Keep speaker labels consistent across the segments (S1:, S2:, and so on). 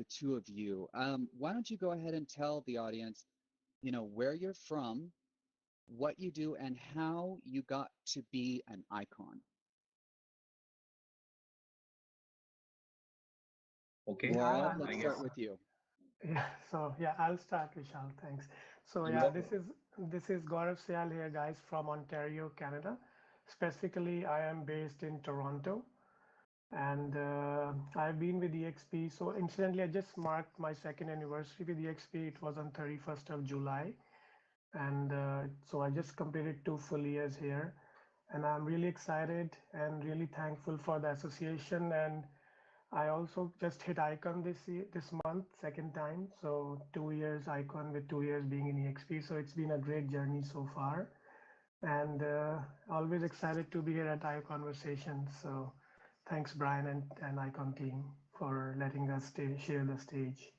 S1: the two of you. Why don't you go ahead and tell the audience, where you're from, what you do, and how you got to be an icon.
S2: Okay,
S3: Yeah,
S1: Gaurav,
S2: I
S1: let's
S2: guess
S1: start with you.
S3: yeah. So yeah, I'll start, Vishal. Thanks. So
S2: you
S3: yeah,
S2: are.
S3: this is Gaurav Syal here, guys, from Ontario, Canada. Specifically, I am based in Toronto, and I've been with EXP. So incidentally, I just marked my second anniversary with EXP. It was on 31st of July, and so I just completed 2 full years here, and I'm really excited and really thankful for the association. And I also just hit Icon this month, second time. So 2 years Icon with 2 years being in EXP. So it's been a great journey so far, and always excited to be here at ICONversations. So thanks, Brian and Icon team for letting us share the stage.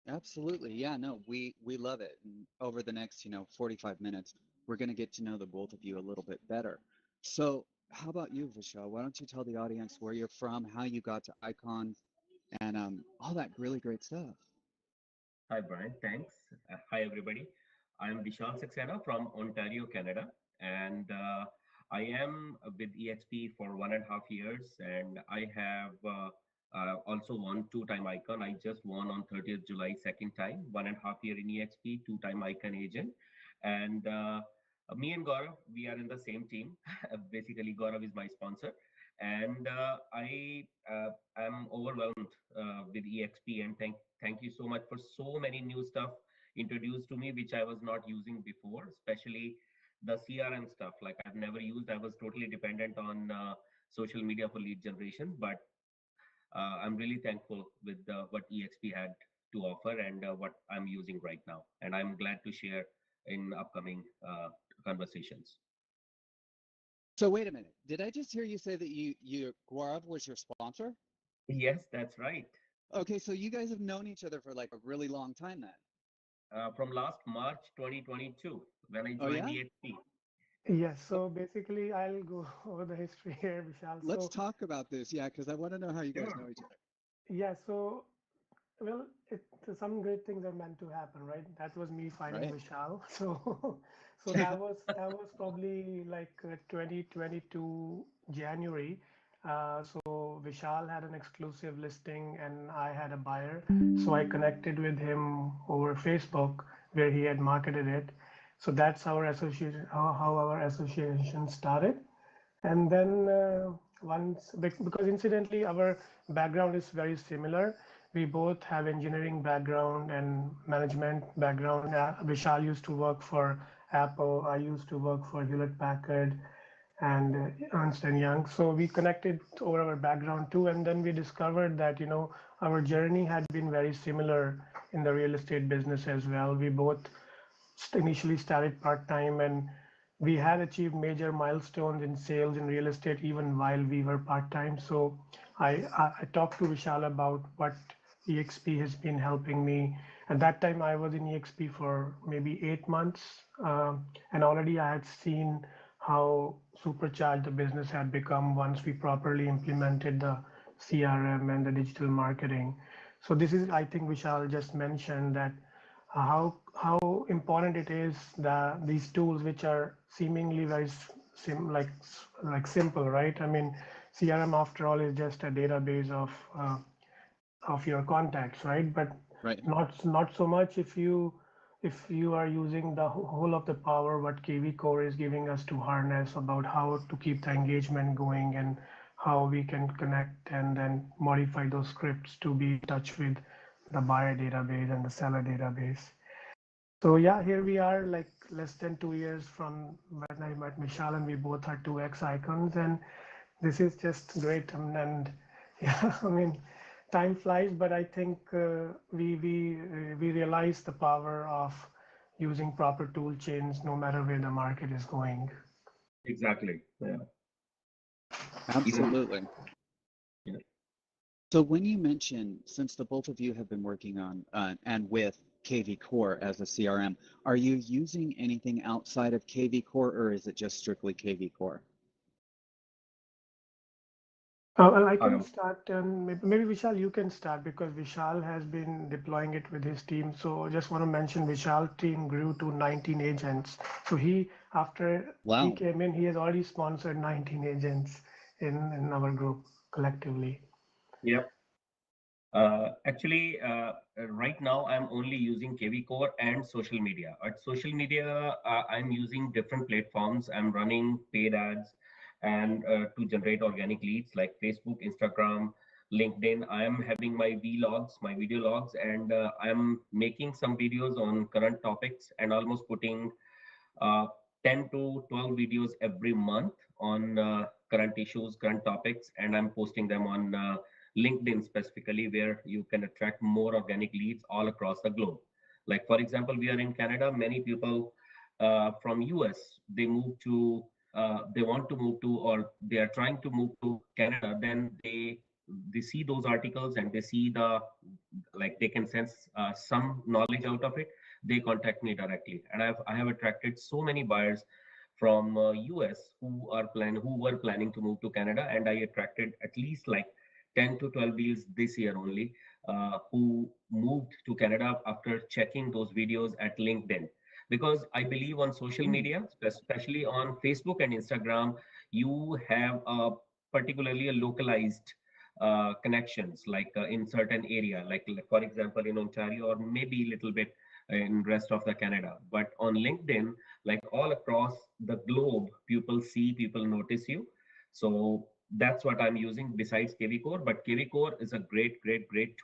S1: Absolutely. Yeah, no, we love it. And over the next, 45 minutes, we're going to get to know the both of you a little bit better. So, how about you, Vishal? Why don't you tell the audience where you're from, how you got to Icon, and all that really great stuff.
S2: Hi, Brian. Thanks. Hi, everybody. I'm Vishal Saxena from Ontario, Canada, and I am with EXP for 1.5 years, and I have also won two-time icon. I just won on 30th July, second time, 1.5 year in EXP, two-time icon agent, and me and Gaurav, we are in the same team. Basically, Gaurav is my sponsor, and I am overwhelmed with EXP, and thank you so much for so many new stuff introduced to me, which I was not using before, especially the CRM stuff. Like I've never used, I was totally dependent on social media for lead generation. But I'm really thankful with what EXP had to offer and what I'm using right now. And I'm glad to share in upcoming conversations.
S1: So, wait a minute. Did I just hear you say that Gaurav was your sponsor?
S2: Yes, that's right.
S1: Okay, so you guys have known each other for like a really long time then.
S2: From last March 2022, when I
S1: Oh
S2: joined
S1: yeah?
S2: EXP.
S3: Yes. So basically, I'll go over the history here, Vishal.
S1: Let's
S3: So
S1: talk about this. Yeah, because I want to know how you guys
S2: Sure.
S1: know each other.
S3: yeah. So well, some great things are meant to happen, right? That was me finding
S1: Right?
S3: Vishal. So, so that was probably like 2022 January. So Vishal had an exclusive listing, and I had a buyer. So I connected with him over Facebook, where he had marketed it. So that's our association, how our association started. And then because incidentally, our background is very similar. We both have engineering background and management background. Vishal used to work for Apple. I used to work for Hewlett Packard and Ernst and Young. So we connected over our background too, and then we discovered that our journey had been very similar in the real estate business as well. We both initially started part time, and we had achieved major milestones in sales in real estate even while we were part time. So I talked to Vishal about what EXP has been helping me. At that time, I was in EXP for maybe 8 months, and already I had seen how supercharged the business had become once we properly implemented the CRM and the digital marketing. So this is, I think, Vishal just mentioned that how important it is that these tools, which are seemingly very like simple, right? I mean, CRM after all is just a database of your contacts, right? But
S1: Right.
S3: not so much if you are using the whole of the power what KV Core is giving us to harness about how to keep the engagement going and how we can connect and then modify those scripts to be in touch with the buyer database and the seller database. So yeah, here we are, like less than 2 years from when I met Michelle, and we both are 2X icons, and this is just great. And yeah, I mean, time flies, but I think we realize the power of using proper tool chains, no matter where the market is going.
S2: Exactly. Yeah. Even
S1: Absolutely.
S2: yeah.
S1: So when you mention, since the both of you have been working on and with KV Core as a CRM, are you using anything outside of KV Core or is it just strictly KV Core?
S3: Well, I can
S2: Um,
S3: start, and maybe Vishal, you can start because Vishal has been deploying it with his team. So just want to mention Vishal team grew to 19 agents. So after he
S1: Wow.
S3: came in, he has already sponsored 19 agents in our group collectively.
S2: yep. Actually, right now I'm only using KV Core and social media. At social media, I'm using different platforms. I'm running paid ads and to generate organic leads like Facebook, Instagram, LinkedIn. I am having my vlogs, my video logs, and I'm making some videos on current topics and almost putting uh, 10 to 12 videos every month on current issues, current topics, and I'm posting them on LinkedIn specifically, where you can attract more organic leads all across the globe. Like for example, we are in Canada. Many people from US they want to move to, or they are trying to move to Canada. Then they see those articles and they see like they can sense some knowledge out of it. They contact me directly, and I have attracted so many buyers from US who were planning to move to Canada, and I attracted at least like 10 to 12 deals this year only, who moved to Canada after checking those videos at LinkedIn. Because I believe on social
S1: Mm.
S2: media, especially on Facebook and Instagram, you have particularly a localized connections, like in certain area, like for example in Ontario, or maybe a little bit in rest of the Canada. But on LinkedIn, like all across the globe, people notice you. So that's what I'm using besides KV Core. But KV Core is a great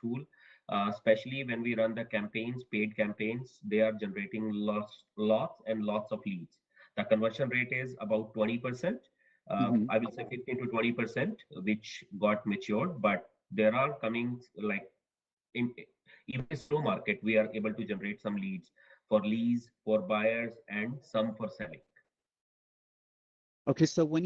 S2: tool, especially when we run the campaigns, paid campaigns. They are generating lots and lots of leads. The conversion rate is about 20%.
S1: Hmm.
S2: I will say 15 to 20%, which got matured, but there are coming like in even a slow market, we are able to generate some leads for leads, for buyers, and some for selling.
S1: Okay, so when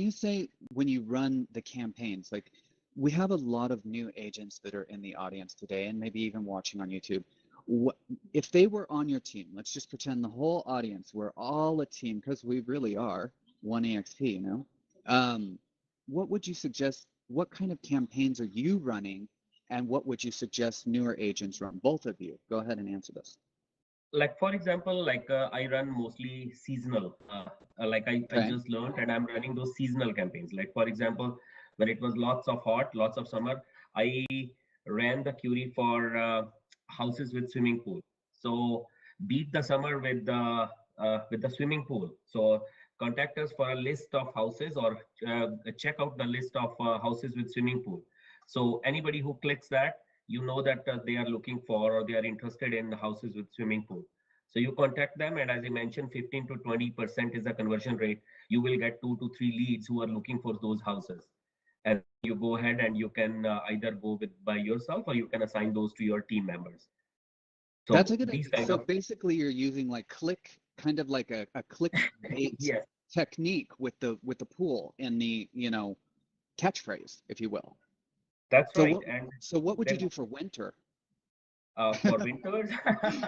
S1: you run the campaigns, like we have a lot of new agents that are in the audience today and maybe even watching on YouTube. What if they were on your team? Let's just pretend the whole audience, we're all a team because we really are one EXP, you know? What would you suggest? What kind of campaigns are you running, and what would you suggest newer agents run? Both of you, go ahead and answer this.
S2: Like for example, like I run mostly seasonal, I
S1: Okay.
S2: just learned, and I'm running those seasonal campaigns. Like for example, when it was lots of hot, lots of summer, I ran the query for houses with swimming pool. So beat the summer with the swimming pool. So contact us for a list of houses, or check out the list of houses with swimming pool. So anybody who clicks that, you know that they are looking for, or they are interested in houses with swimming pool. So you contact them, and as I mentioned, 15 to 20% is the conversion rate. You will get 2 to 3 leads who are looking for those houses, and then you go ahead and you can either go with by yourself, or you can assign those to your team members.
S1: That's a
S2: So
S1: good
S2: these
S1: idea.
S2: kind
S1: So
S2: of
S1: basically you're using like kind of like a click bait
S2: yes,
S1: technique with the pool and the, catchphrase, if you will.
S2: that's
S1: So
S2: right.
S1: what
S2: And
S1: so what would you
S2: then
S1: do for winter?
S2: for winters,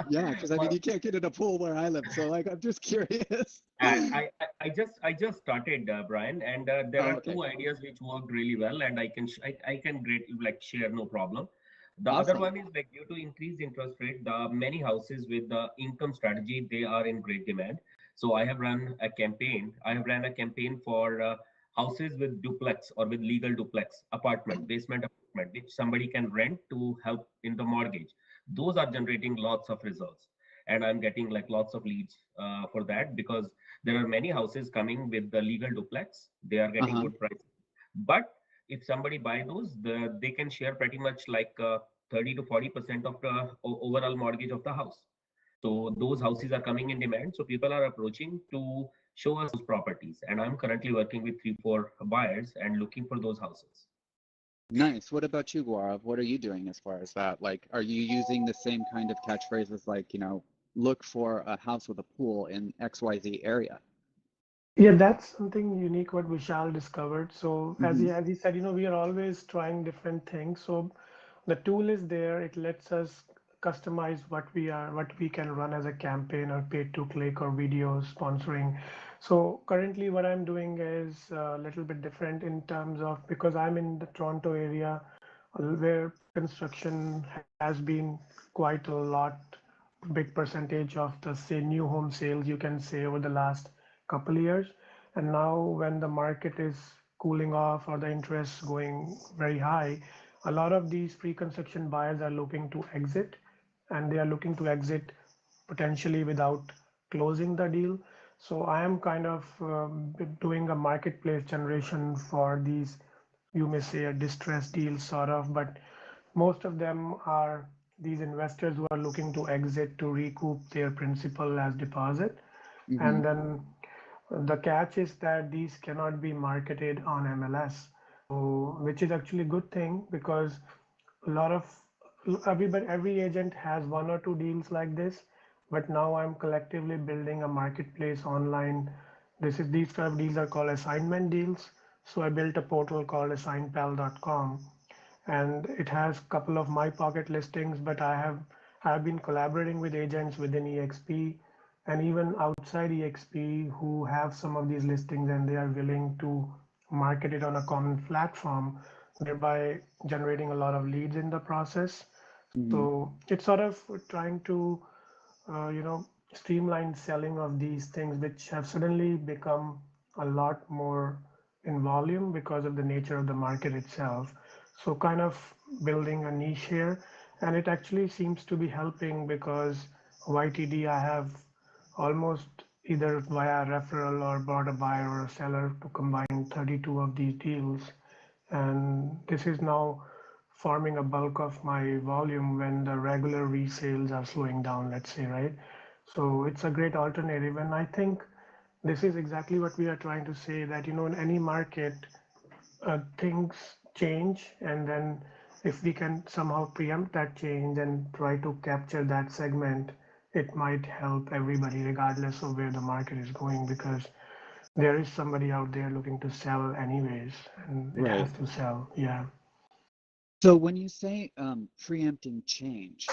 S1: Yeah, because I mean
S2: for
S1: you can't get in a pool where I live, so like I'm just curious.
S2: I just started, Brian, and there
S1: Oh,
S2: are
S1: okay.
S2: two ideas which worked really well, and I can greatly like share, no problem. The other
S1: Awesome.
S2: one is like due to increased interest rate, the many houses with the income strategy, they are in great demand. So I have run a campaign. I have ran a campaign for houses with duplex, or with legal duplex apartment, basement apartment, which somebody can rent to help in the mortgage. Those are generating lots of results, and I'm getting like lots of leads for that, because there are many houses coming with the legal duplex. They are getting
S1: Uh-huh.
S2: good prices. But if somebody buy those, they can share pretty much like 30 to 40% of the overall mortgage of the house. So those houses are coming in demand. So people are approaching to show us those properties. And I'm currently working with 3, 4 buyers and looking for those houses.
S1: Nice. What about you, Gaurav? What are you doing as far as that? Like, are you using the same kind of catchphrases like, look for a house with a pool in XYZ area?
S3: Yeah, that's something unique what Vishal discovered. So
S1: Hmm.
S3: as he said, we are always trying different things. So the tool is there. It lets us customize what we can run as a campaign or paid to click or videos sponsoring. So currently what I'm doing is a little bit different in terms of, because I'm in the Toronto area where pre-construction has been quite a lot, big percentage of the say new home sales you can say over the last couple years. And now when the market is cooling off or the interest going very high, a lot of these pre-construction buyers are looking to exit, and they are looking to exit potentially without closing the deal. So I am kind of doing a marketplace generation for these, you may say, a distressed deal sort of, but most of them are these investors who are looking to exit to recoup their principal as deposit.
S1: Mm-hmm.
S3: And then the catch is that these cannot be marketed on MLS, so which is actually a good thing because a lot of every agent has one or two deals like this. But now I'm collectively building a marketplace online. These kind of deals are called assignment deals. So I built a portal called assignpal.com, and it has a couple of my pocket listings, but I have been collaborating with agents within EXP and even outside EXP who have some of these listings, and they are willing to market it on a common platform, thereby generating a lot of leads in the process.
S1: Mm-hmm.
S3: So it's sort of trying to streamline selling of these things, which have suddenly become a lot more in volume because of the nature of the market itself. So kind of building a niche here, and it actually seems to be helping because YTD I have almost either via referral or brought a buyer or a seller to combine 32 of these deals, and this is now forming a bulk of my volume when the regular resales are slowing down, let's say, right? So it's a great alternative. And I think this is exactly what we are trying to say, that, in any market, things change. And then if we can somehow preempt that change and try to capture that segment, it might help everybody, regardless of where the market is going, because there is somebody out there looking to sell anyways, and it
S1: Right.
S3: has to sell. Yeah.
S1: So when you say preempting change,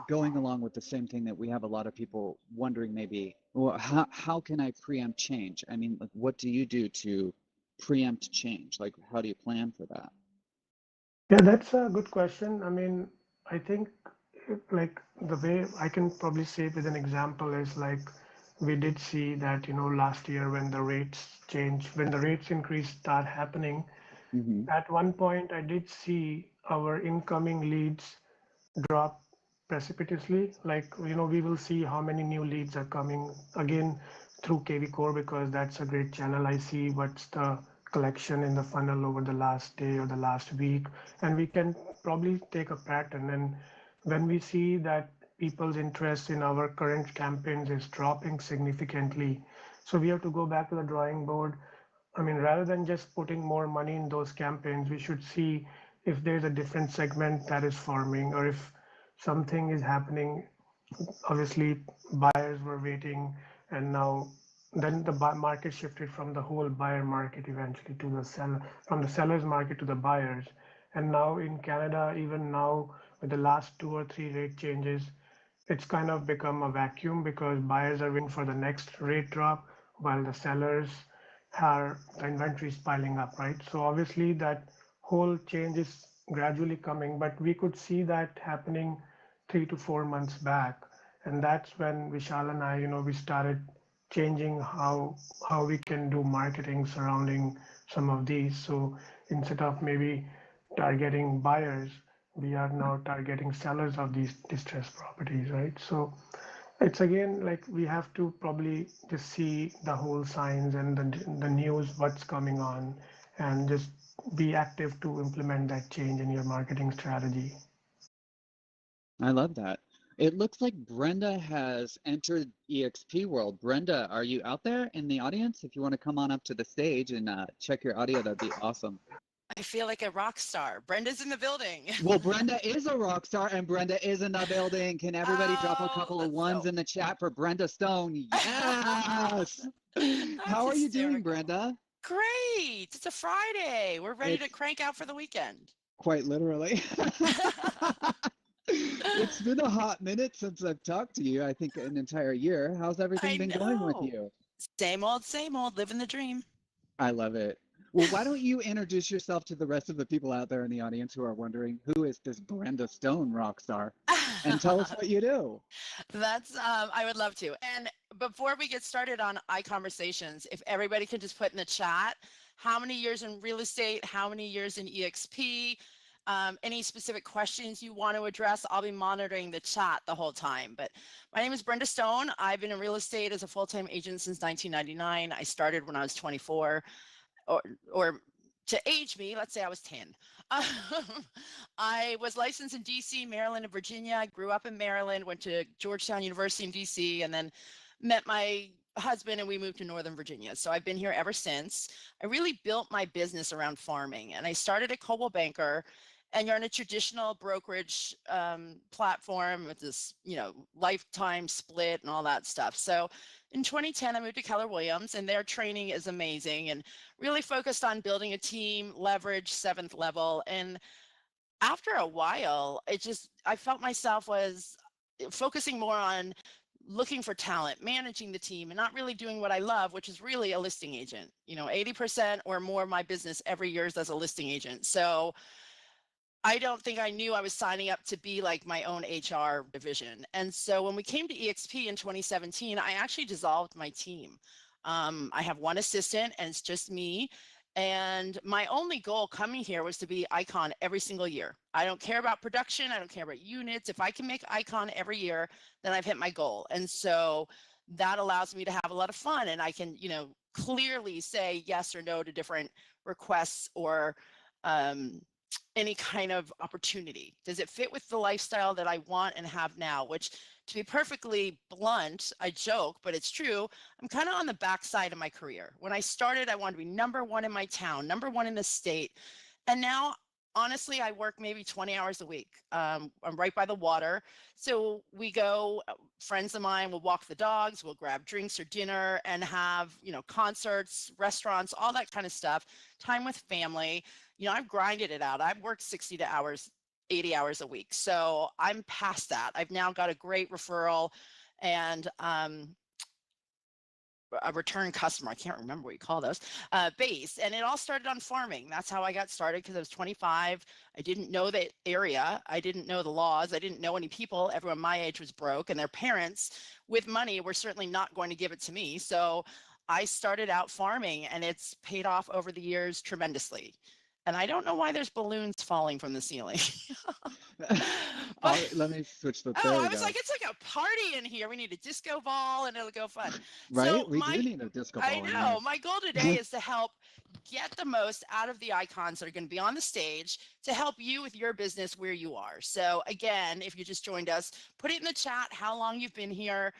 S1: going along with the same thing that we have a lot of people wondering maybe, well, how can I preempt change? I mean, like, what do you do to preempt change? Like, how do you plan for that?
S3: Yeah, that's a good question. I mean, I think like the way I can probably say with an example is like we did see that, last year when the rates change, when the rates increase start happening,
S1: Mm-hmm.
S3: at one point I did see our incoming leads drop precipitously. Like, we will see how many new leads are coming again through KV Core, because that's a great channel. I see what's the collection in the funnel over the last day or the last week, and we can probably take a pattern. And when we see that people's interest in our current campaigns is dropping significantly, so we have to go back to the drawing board. I mean, rather than just putting more money in those campaigns, we should see if there's a different segment that is forming, or if something is happening. Obviously, buyers were waiting, and now then the market shifted from the whole buyer market eventually to the seller, from the seller's market to the buyers. And now in Canada, even now with the last two or three rate changes, it's kind of become a vacuum because buyers are waiting for the next rate drop while the sellers are, the inventory is piling up, right? So obviously that whole change is gradually coming, but we could see that happening 3 to 4 months back. And that's when Vishal and I, we started changing how we can do marketing surrounding some of these. So instead of maybe targeting buyers, we are now targeting sellers of these distressed properties, right? So it's again like we have to probably just see the whole signs and the news, what's coming on, and just be active to implement that change in your marketing strategy.
S1: I love that. It looks like Brenda has entered EXP world. Brenda, are you out there in the audience? If you want to come on up to the stage and check your audio, that'd be awesome.
S4: I feel like a rock star. Brenda's in the building.
S1: Well, Brenda is a rock star and Brenda is in the building. Can everybody drop a
S4: Oh,
S1: couple of
S4: that's
S1: ones
S4: so.
S1: in the chat for Brenda Stone? Yes.
S4: That's
S1: How are you doing,
S4: hysterical.
S1: Brenda?
S4: Great. It's a Friday. We're ready to
S1: It's
S4: crank out for the weekend.
S1: quite literally. It's been a hot minute since I've talked to you. I think an entire year. How's everything
S4: I
S1: been going with
S4: know.
S1: you?
S4: Same old, living the dream.
S1: I love it. Well, why don't you introduce yourself to the rest of the people out there in the audience who are wondering who is this Brenda Stone rock star, and tell us what you do.
S4: That's I would love to. And before we get started on iConversations, if everybody could just put in the chat how many years in real estate, how many years in EXP, any specific questions you want to address, I'll be monitoring the chat the whole time. But my name is Brenda Stone. I've been in real estate as a full-time agent since 1999. I started when I was 24, or to age me, let's say I was 10. Um, I was licensed in DC, Maryland, and Virginia. I grew up in Maryland, went to Georgetown University in DC, and then met my husband and we moved to Northern Virginia. So I've been here ever since. I really built my business around farming, and I started at Coldwell Banker. And you're in a traditional brokerage platform with this, lifetime split and all that stuff. So in 2010, I moved to Keller Williams, and their training is amazing and really focused on building a team, leverage, seventh level. And after a while, I felt myself was focusing more on looking for talent, managing the team, and not really doing what I love, which is really a listing agent. 80% or more of my business every year is as a listing agent. So I don't think I knew I was signing up to be like my own HR division. And so when we came to EXP in 2017, I actually dissolved my team. I have one assistant and it's just me. And my only goal coming here was to be Icon every single year. I don't care about production. I don't care about units. If I can make Icon every year, then I've hit my goal. And so that allows me to have a lot of fun, and I can, clearly say yes or no to different requests or any kind of opportunity. Does it fit with the lifestyle that I want and have now? Which, to be perfectly blunt, I joke, but it's true. I'm kind of on the backside of my career. When I started, I wanted to be number one in my town, number one in the state. And now, honestly, I work maybe 20 hours a week. I'm right by the water. So we go, friends of mine will walk the dogs, we'll grab drinks or dinner and have, concerts, restaurants, all that kind of stuff, time with family. I've grinded it out. I've worked 60 to hours, 80 hours a week. So I'm past that. I've now got a great referral and a return customer. I can't remember what you call those, base. And it all started on farming. That's how I got started, because I was 25. I didn't know the area. I didn't know the laws. I didn't know any people. Everyone my age was broke, and their parents with money were certainly not going to give it to me. So I started out farming, and it's paid off over the years tremendously. And I don't know why there's balloons falling from the ceiling. But
S1: Let me switch the.
S4: oh,
S1: There
S4: I
S1: we
S4: was
S1: go.
S4: like, it's like a party in here. We need a disco ball and it'll go fun. So
S1: Right? We do need a disco
S4: I
S1: ball in here.
S4: know my goal today is to help get the most out of the icons that are going to be on the stage to help you with your business where you are. So again, if you just joined us, put it in the chat how long you've been here,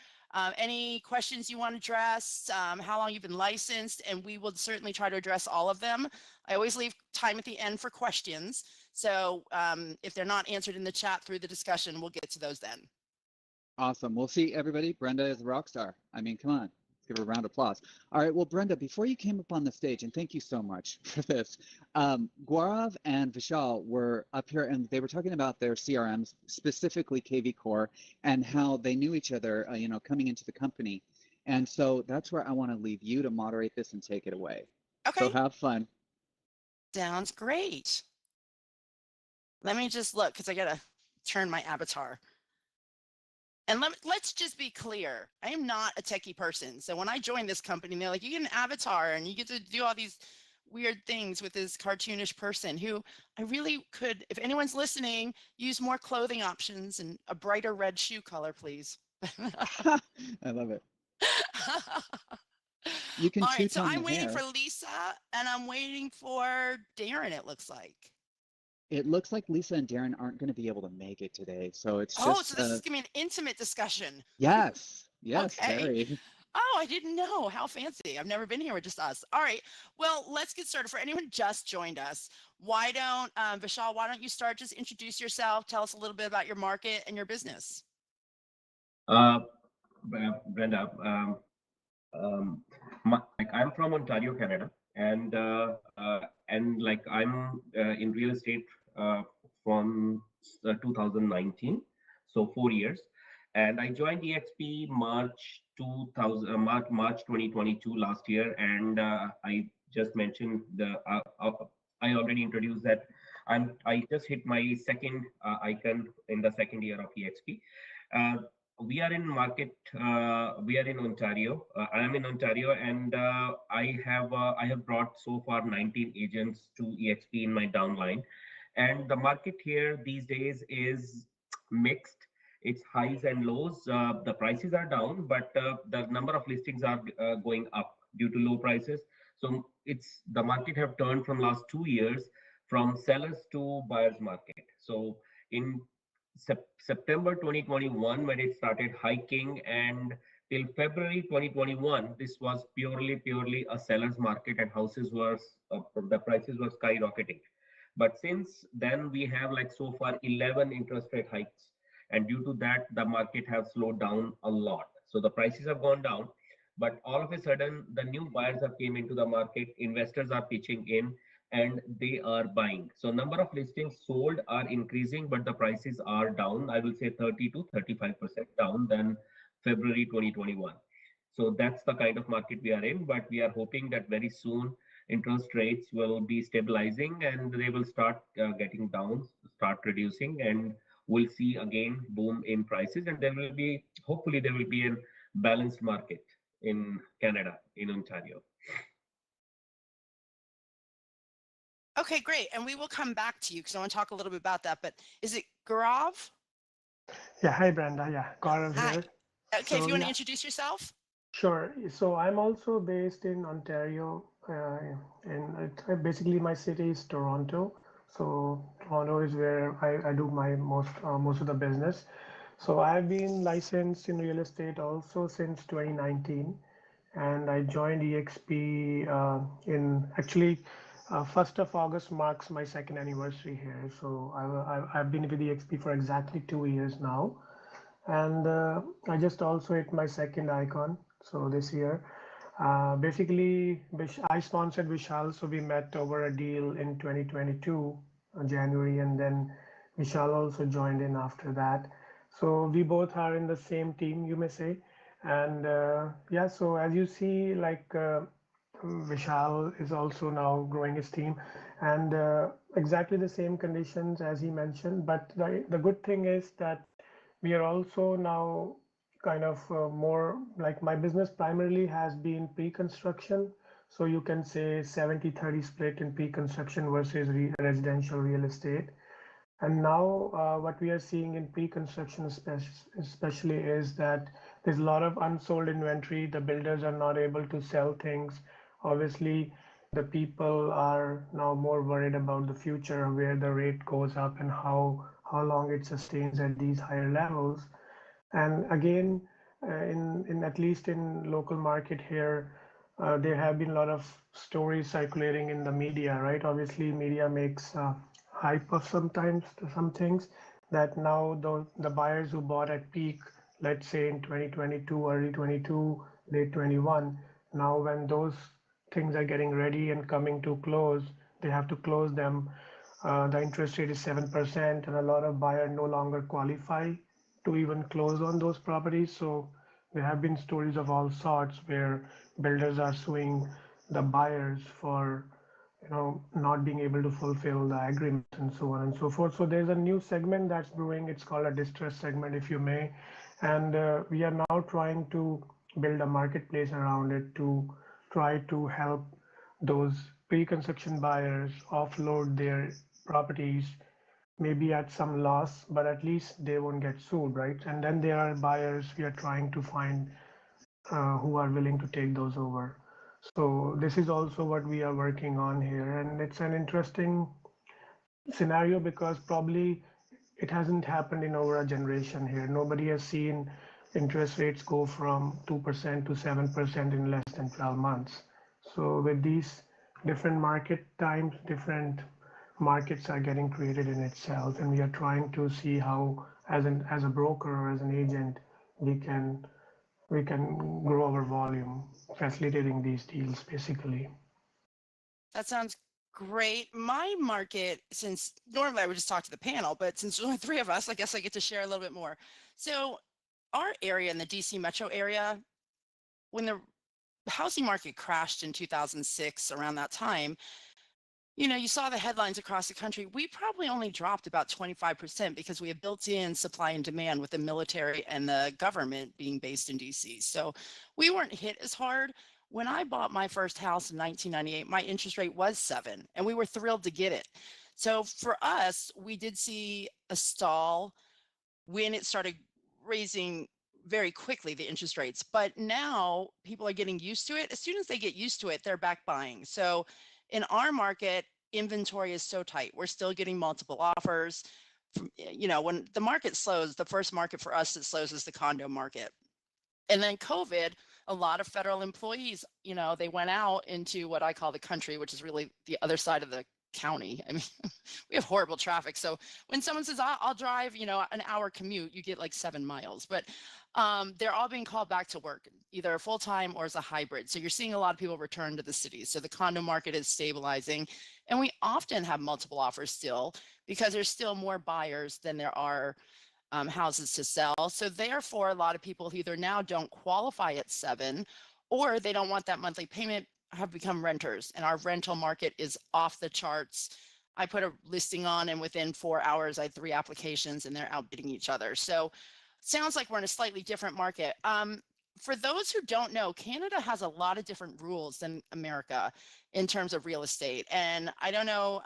S4: any questions you want to address, how long you've been licensed, and we will certainly try to address all of them. I always leave time at the end for questions. So if they're not answered in the chat through the discussion, we'll get to those then.
S1: Awesome. We'll see, everybody. Brenda is a rock star. I mean, come on. Let's give her a round of applause. All right. Well, Brenda, before you came up on the stage, and thank you so much for this, Gaurav and Vishal were up here and they were talking about their CRMs, specifically KV Core, and how they knew each other, coming into the company. And so that's where I want to leave you to moderate this and take it away. So
S4: Okay.
S1: have fun.
S4: Sounds great. Let me just look, because I got to turn my avatar. And let's just be clear. I am not a techie person. So when I joined this company, they're like, you get an avatar and you get to do all these weird things with this cartoonish person who I really could, if anyone's listening, use more clothing options and a brighter red shoe color, please.
S1: I love it. You can
S4: All right, so
S1: two-tone the
S4: I'm waiting
S1: hair.
S4: for Lisa and I'm waiting for Darren, it looks like.
S1: It looks like Lisa and Darren aren't going to be able to make it today. So it's
S4: Oh,
S1: just,
S4: so this is going to be an intimate discussion.
S1: yes,
S4: Okay.
S1: very.
S4: Oh, I didn't know. How fancy. I've never been here with just us. All right. Well, let's get started. For anyone just joined us, why don't, Vishal, why don't you start? Just introduce yourself. Tell us a little bit about your market and your business.
S2: Brenda, like I'm from Ontario, Canada, and like I'm in real estate from 2019. so 4 years. And I joined EXP March 2000, March 2022 last year, and I just mentioned I already introduced that I just hit my second icon in the second year of EXP. Uh, we are in market. We are in Ontario. I am in Ontario, and I have brought so far 19 agents to EXP in my downline, and the market here these days is mixed. It's highs and lows. The prices are down, but the number of listings are going up due to low prices. So it's the market have turned from last 2 years from sellers to buyers market. So in September 2021, when it started hiking, and till February 2021, this was purely a seller's market, and houses were the prices were skyrocketing. But since then, we have like so far 11 interest rate hikes, and due to that, the market have slowed down a lot. So the prices have gone down, but all of a sudden, the new buyers have came into the market. Investors are pitching in, and they are buying. So number of listings sold are increasing, but the prices are down. I will say 30 to 35% down than February 2021. So that's the kind of market we are in, but we are hoping that very soon interest rates will be stabilizing and they will start getting down, start reducing, and we'll see again boom in prices, and there will be hopefully there will be a balanced market in Canada, in Ontario.
S4: Okay, great. And we will come back to you because I want to talk a little bit about that. But is it Gaurav?
S3: Yeah, hi Brenda. Yeah, Gaurav
S4: Hi.
S3: here.
S4: Okay, if
S3: So
S4: you want to
S3: yeah,
S4: introduce yourself.
S3: sure. So I'm also based in Ontario, and basically my city is Toronto. So Toronto is where I do my most of the business. So I've been licensed in real estate also since 2019, and I joined EXP in actually 1st of August marks my second anniversary here. So I've been with EXP for exactly 2 years now, and I just also hit my second icon. So this year, basically, I sponsored Vishal, so we met over a deal in 2022 January, and then Vishal also joined in after that. So we both are in the same team, you may say, and yeah. So as you see, like Vishal is also now growing his team, and exactly the same conditions as he mentioned. But the good thing is that we are also now kind of more like my business primarily has been pre-construction. So you can say 70-30 split in pre-construction versus residential real estate. And now what we are seeing in pre-construction especially is that there's a lot of unsold inventory. The builders are not able to sell things. Obviously, the people are now more worried about the future, where the rate goes up and how long it sustains at these higher levels. And again, in at least in local market here, there have been a lot of stories circulating in the media, right? Obviously, media makes hype of sometimes some things that now the buyers who bought at peak, let's say in 2022, early 22, late 21, now when those things are getting ready and coming to close, they have to close them. The interest rate is 7%, and a lot of buyers no longer qualify to even close on those properties. So there have been stories of all sorts where builders are suing the buyers for not being able to fulfill the agreements and so on and so forth. So there's a new segment that's brewing. It's called a distress segment, if you may, and we are now trying to build a marketplace around it to try to help those pre-construction buyers offload their properties maybe at some loss, but at least they won't get sued, right? And then there are buyers we are trying to find who are willing to take those over. So this is also what we are working on here, and it's an interesting scenario because probably it hasn't happened in over a generation here. Nobody has seen interest rates go from 2% to 7% in less than 12 months. So with these different market times, different markets are getting created in itself, and we are trying to see how, as a broker or as an agent, we can we can grow our volume, facilitating these deals basically.
S4: That sounds Great. My market, since normally I would just talk to the panel, but since there's only three of us, I guess I get to share a little bit more. So our area in the DC metro area, when the housing market crashed in 2006, around that time, you saw the headlines across the country. We probably only dropped about 25% because we have built in supply and demand with the military and the government being based in DC. So we weren't hit as hard. When I bought my first house in 1998, my interest rate was 7, and we were thrilled to get it. So for us, we did see a stall when it started raising very quickly the interest rates. But now people are getting used to it. As soon as they get used to it, they're back buying. So in our market, inventory is so tight. We're still getting multiple offers. When the market slows, the first market for us that slows is the condo market. And then COVID, a lot of federal employees, they went out into what I call the country, which is really the other side of the county. I mean, we have horrible traffic. So when someone says, I'll drive, an hour commute, you get like 7 miles. But they're all being called back to work, either full time or as a hybrid. So you're seeing a lot of people return to the cities. So the condo market is stabilizing. And we often have multiple offers still because there's still more buyers than there are houses to sell. So therefore, a lot of people who either now don't qualify at 7 or they don't want that monthly payment have become renters, and our rental market is off the charts. I put a listing on, and within 4 hours, I had 3 applications, and they're outbidding each other. So sounds like we're in a slightly different market. For those who don't know, Canada has a lot of different rules than America in terms of real estate. And I don't know,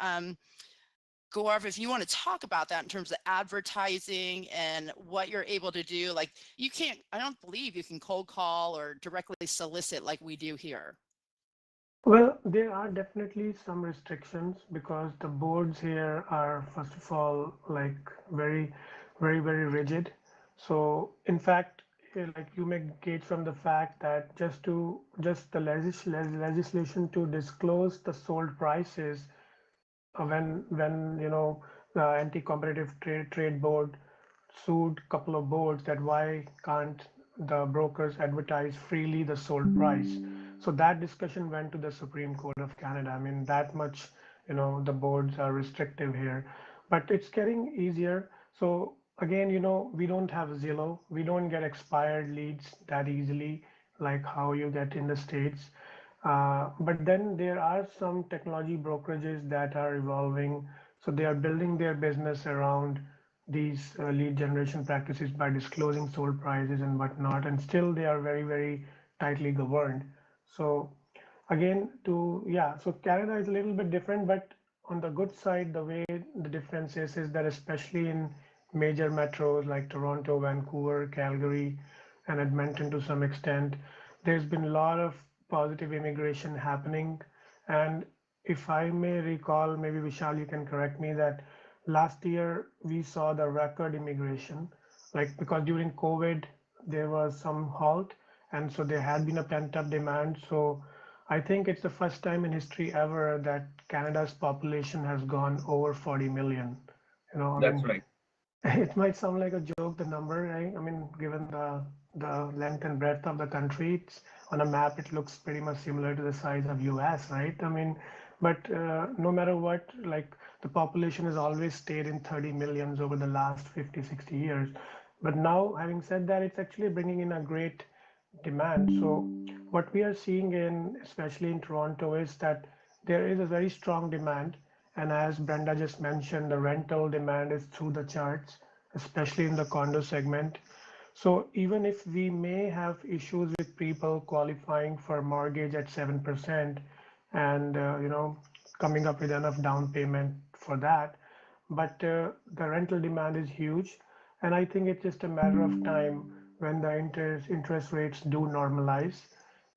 S4: Gaurav, if you want to talk about that in terms of advertising and what you're able to do. Like I don't believe you can cold call or directly solicit like we do here.
S3: Well, there are definitely some restrictions because the boards here are, first of all, like very, very, very rigid. So, in fact, like you may gauge from the fact that just the legislation to disclose the sold prices when the anti-competitive trade board sued a couple of boards that why can't the brokers advertise freely the sold price. So that discussion went to the Supreme Court of Canada. I mean, that much, the boards are restrictive here, but it's getting easier. So again, we don't have Zillow. We don't get expired leads that easily like how you get in the States. But then there are some technology brokerages that are evolving. So they are building their business around these lead generation practices by disclosing sold prices and whatnot. And still they are very, very tightly governed. So again, so Canada is a little bit different, but on the good side, the way the difference is that especially in major metros like Toronto, Vancouver, Calgary, and Edmonton to some extent, there's been a lot of positive immigration happening. And if I may recall, maybe Vishal, you can correct me, that last year we saw the record immigration, like because during COVID there was some halt, and so there had been a pent up demand. So I think it's the first time in history ever that Canada's population has gone over 40 million. I
S2: That's
S3: mean,
S2: right.
S3: it might sound like a joke, the number, right? I mean, given the length and breadth of the country, on a map, it looks pretty much similar to the size of US, right? I mean, but no matter what, like the population has always stayed in 30 millions over the last 50, 60 years. But now, having said that, it's actually bringing in a great demand. So what we are seeing especially in Toronto, is that there is a very strong demand. And as Brenda just mentioned, the rental demand is through the charts, especially in the condo segment. So even if we may have issues with people qualifying for mortgage at 7% and coming up with enough down payment for that, but the rental demand is huge, and I think it's just a matter of time when the interest rates do normalize.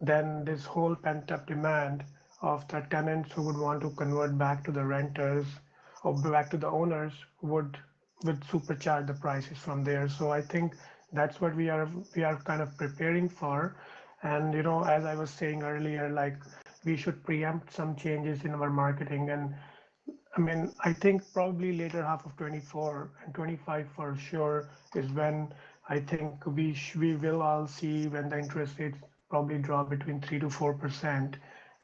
S3: Then this whole pent up demand of the tenants who would want to convert back to the renters or back to the owners would supercharge the prices from there. So I think that's what we are kind of preparing for. And as I was saying earlier, like we should preempt some changes in our marketing. And I mean, I think probably later half of 24 and 25 for sure is when I think we will all see when the interest rates probably drop between 3 to 4%,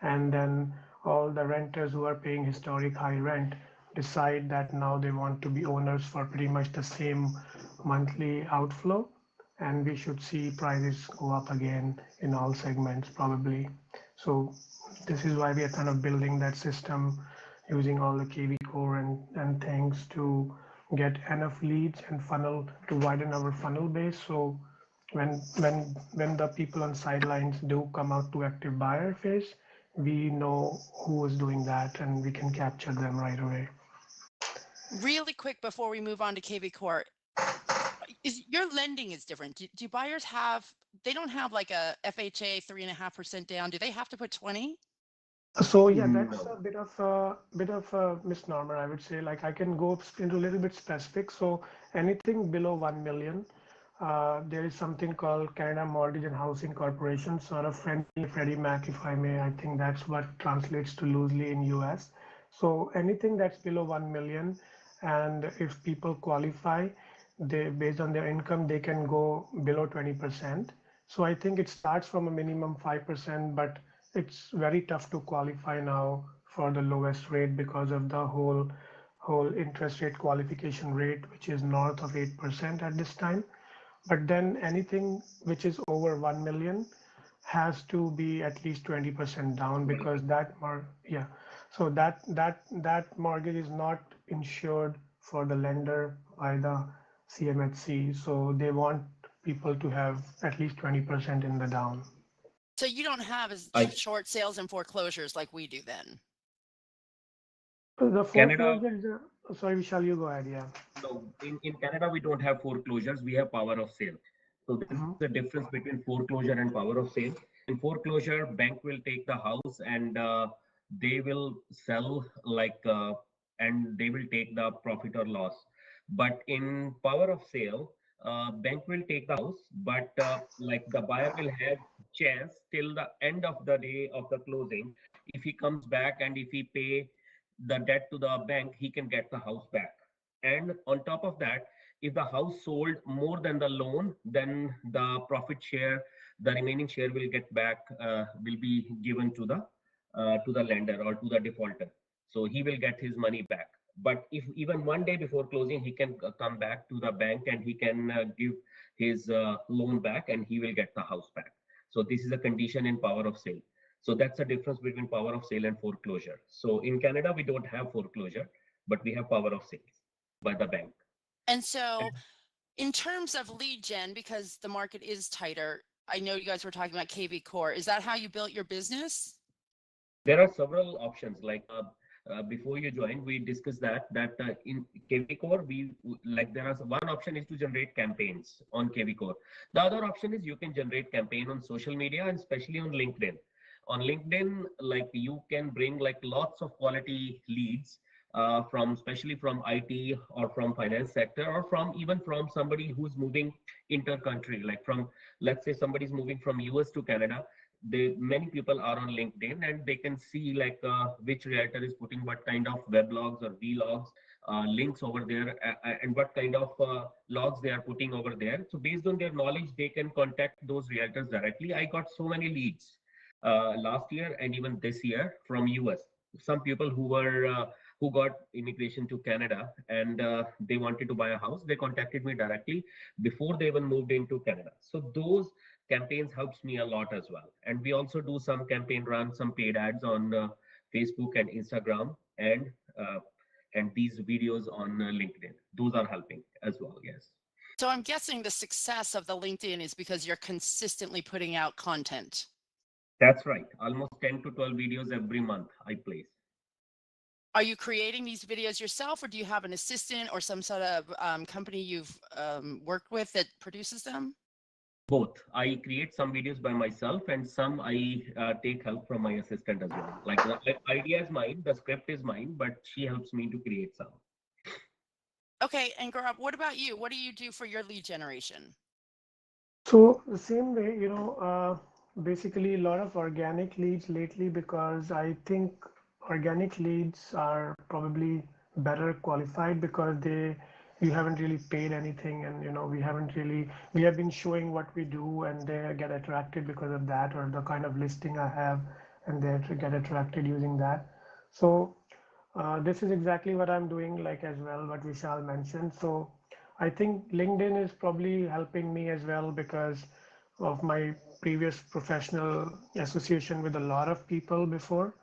S3: and then all the renters who are paying historic high rent decide that now they want to be owners for pretty much the same monthly outflow, and we should see prices go up again in all segments probably. So this is why we are kind of building that system using all the KV core and things to get enough leads and funnel to widen our funnel base. So when the people on sidelines do come out to active buyer phase, we know who is doing that and we can capture them right away.
S4: Really quick before we move on to KV Core, is your lending is different. Do buyers have, they don't have like a FHA 3.5% down. Do they have to put 20?
S3: So yeah, that's
S2: No.
S3: a misnomer, I would say. Like I can go into a little bit specific. So anything below 1 million, there is something called Canada Mortgage and Housing Corporation, sort of friendly Freddie Mac, if I may. I think that's what translates to loosely in US. So anything that's below 1 million, and if people qualify, they based on their income, they can go below 20%. So I think it starts from a minimum 5%, but it's very tough to qualify now for the lowest rate because of the whole interest rate qualification rate, which is north of 8% at this time. But then anything which is over 1 million has to be at least 20% down, because yeah, so that mortgage is not insured for the lender by the CMHC, so they want people to have at least 20% in the down.
S4: So you don't have as
S2: I
S4: short sales and foreclosures like we do then.
S3: The
S2: Canada,
S3: foreclosure, sorry, Vishal, you go ahead. Yeah.
S2: no, in Canada, we don't have foreclosures, we have power of sale. So this is
S3: Mhm.
S2: the difference between foreclosure and power of sale. In foreclosure, bank will take the house and they will sell and they will take the profit or loss. But in power of sale, bank will take the house, but like the buyer will have chance till the end of the day of the closing. If he comes back and if he pay the debt to the bank, he can get the house back. And on top of that, if the house sold more than the loan, then the profit share, the remaining share will get back, will be given to the lender or to the defaulter. So he will get his money back. But if even one day before closing, he can come back to the bank and he can give his loan back and he will get the house back. So this is a condition in power of sale. So that's the difference between power of sale and foreclosure. So in Canada, we don't have foreclosure, but we have power of sale by the bank.
S4: And so in terms of lead gen, because the market is tighter, I know you guys were talking about KV Core. Is that how you built your business?
S2: There are several options. Before you joined, we discussed that in KV Core, there is one option is to generate campaigns on KV Core. The other option is you can generate campaign on social media and especially on LinkedIn. On LinkedIn, like you can bring like lots of quality leads from especially from IT or from finance sector or from even from somebody who's moving inter-country, like from let's say somebody's moving from US to Canada. Many people are on LinkedIn and they can see which realtor is putting what kind of weblogs or vlogs links over there and what kind of logs they are putting over there. So based on their knowledge, they can contact those realtors directly. I got so many leads last year and even this year from US. Some people who got immigration to Canada and they wanted to buy a house, they contacted me directly before they even moved into Canada. So those campaigns helps me a lot as well. And we also do some campaign run, some paid ads on Facebook and Instagram and these videos on LinkedIn. Those are helping as well. Yes.
S4: So I'm guessing the success of the LinkedIn is because you're consistently putting out content.
S2: That's right. Almost 10 to 12 videos every month I place.
S4: Are you creating these videos yourself, or do you have an assistant or some sort of company you've worked with that produces them?
S2: Both. I create some videos by myself and some I take help from my assistant as well. Like the idea is mine, the script is mine, but she helps me to create some.
S4: Okay, and Gaurav, what about you? What do you do for your lead generation?
S3: So the same way, basically a lot of organic leads lately, because I think organic leads are probably better qualified because you haven't really paid anything, and we have been showing what we do and they get attracted because of that, or the kind of listing I have and they get attracted using that. So this is exactly what I'm doing, like as well, what Vishal mentioned. So I think LinkedIn is probably helping me as well because of my previous professional association with a lot of people before.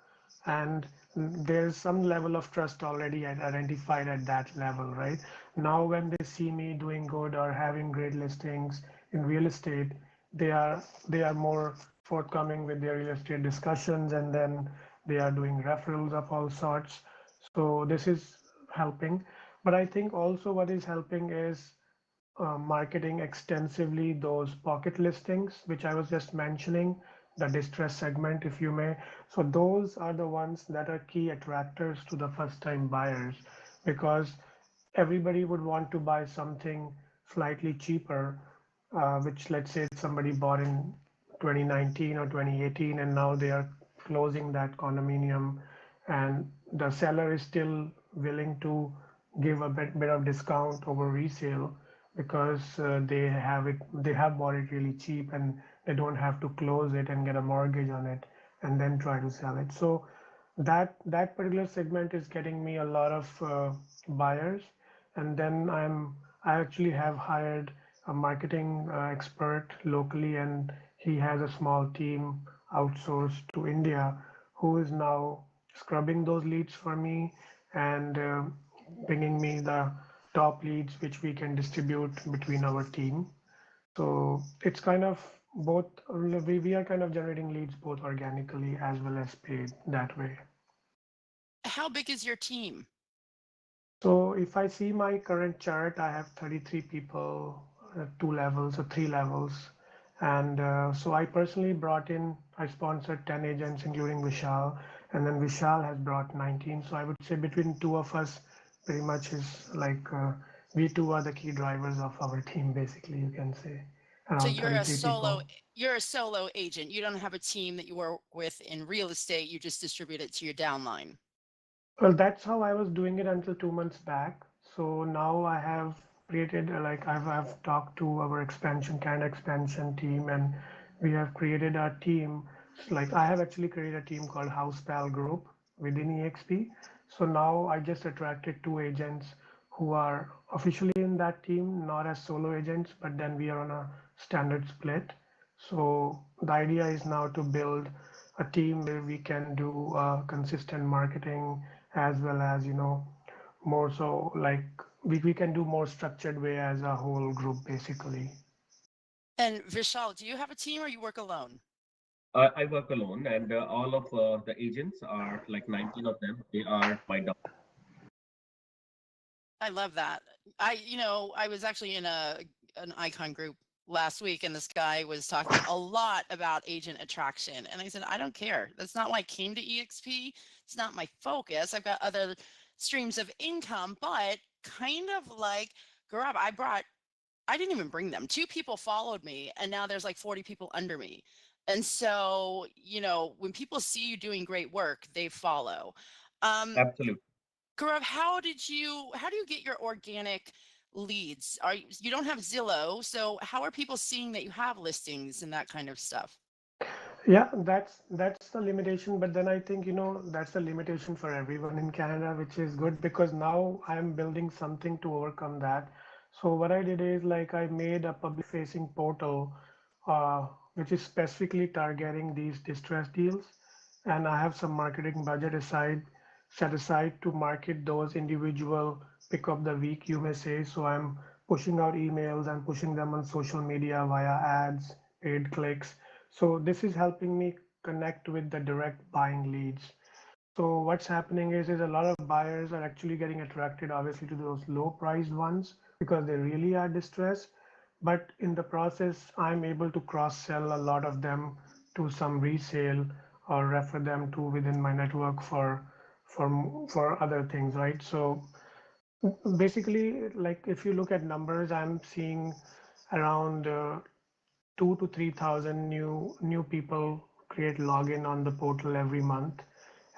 S3: And there's some level of trust already identified at that level, right? Now, when they see me doing good or having great listings in real estate, they are more forthcoming with their real estate discussions, and then they are doing referrals of all sorts. So this is helping. But I think also what is helping is marketing extensively those pocket listings, which I was just mentioning, the distress segment, if you may. So those are the ones that are key attractors to the first time buyers, because everybody would want to buy something slightly cheaper, which, let's say somebody bought in 2019 or 2018 and now they are closing that condominium, and the seller is still willing to give a bit of discount over resale because they have bought it really cheap and they don't have to close it and get a mortgage on it and then try to sell it. So that particular segment is getting me a lot of buyers. And then I actually have hired a marketing expert locally, and he has a small team outsourced to India who is now scrubbing those leads for me and bringing me the top leads which we can distribute between our team. So it's kind of both, we are kind of generating leads both organically as well as paid that way.
S4: How big is your team?
S3: So if I see my current chart, I have 33 people, two levels or three levels. And so I personally I sponsored 10 agents, including Vishal, and then Vishal has brought 19. So I would say between two of us, pretty much is like we two are the key drivers of our team, basically, you can say,
S4: So
S3: around 33 people.
S4: you're a solo agent. You don't have a team that you work with in real estate. You just distribute it to your downline.
S3: Well, that's how I was doing it until 2 months back. So now I have created I've talked to our Canada expansion team, and we have created a team. Like I have actually created a team called House Pal Group within EXP. So now I just attracted two agents who are officially in that team, not as solo agents, but then we are on a standard split. So the idea is now to build a team where we can do consistent marketing as well as, more so like we can do more structured way as a whole group basically.
S4: And Vishal, do you have a team or you work alone?
S2: I work alone, and all of the agents are like 19 of them. They are my dog.
S4: I love that. I was actually in an icon group last week, and this guy was talking a lot about agent attraction. And I said, I don't care. That's not why I came to EXP. It's not my focus. I've got other streams of income, but kind of like Gaurav, I didn't even bring them. Two people followed me, and now there's like 40 people under me. And so, when people see you doing great work, they follow. Um,
S2: Absolutely.
S4: Gaurav, how do you get your organic leads? You don't have Zillow, so how are people seeing that you have listings and that kind of stuff?
S3: Yeah, that's the limitation, but then I think, that's the limitation for everyone in Canada, which is good because now I'm building something to overcome that. So what I did is like I made a public facing portal which is specifically targeting these distress deals, and I have some marketing budget set aside to market those individual pick of the week, you may say. So I'm pushing out emails, I'm pushing them on social media via ads, paid clicks. So this is helping me connect with the direct buying leads. So what's happening is a lot of buyers are actually getting attracted obviously to those low priced ones because they really are distressed. But in the process, I'm able to cross sell a lot of them to some resale or refer them to within my network for other things, right? So basically, like if you look at numbers, I'm seeing around 2 to 3 thousand new people create login on the portal every month,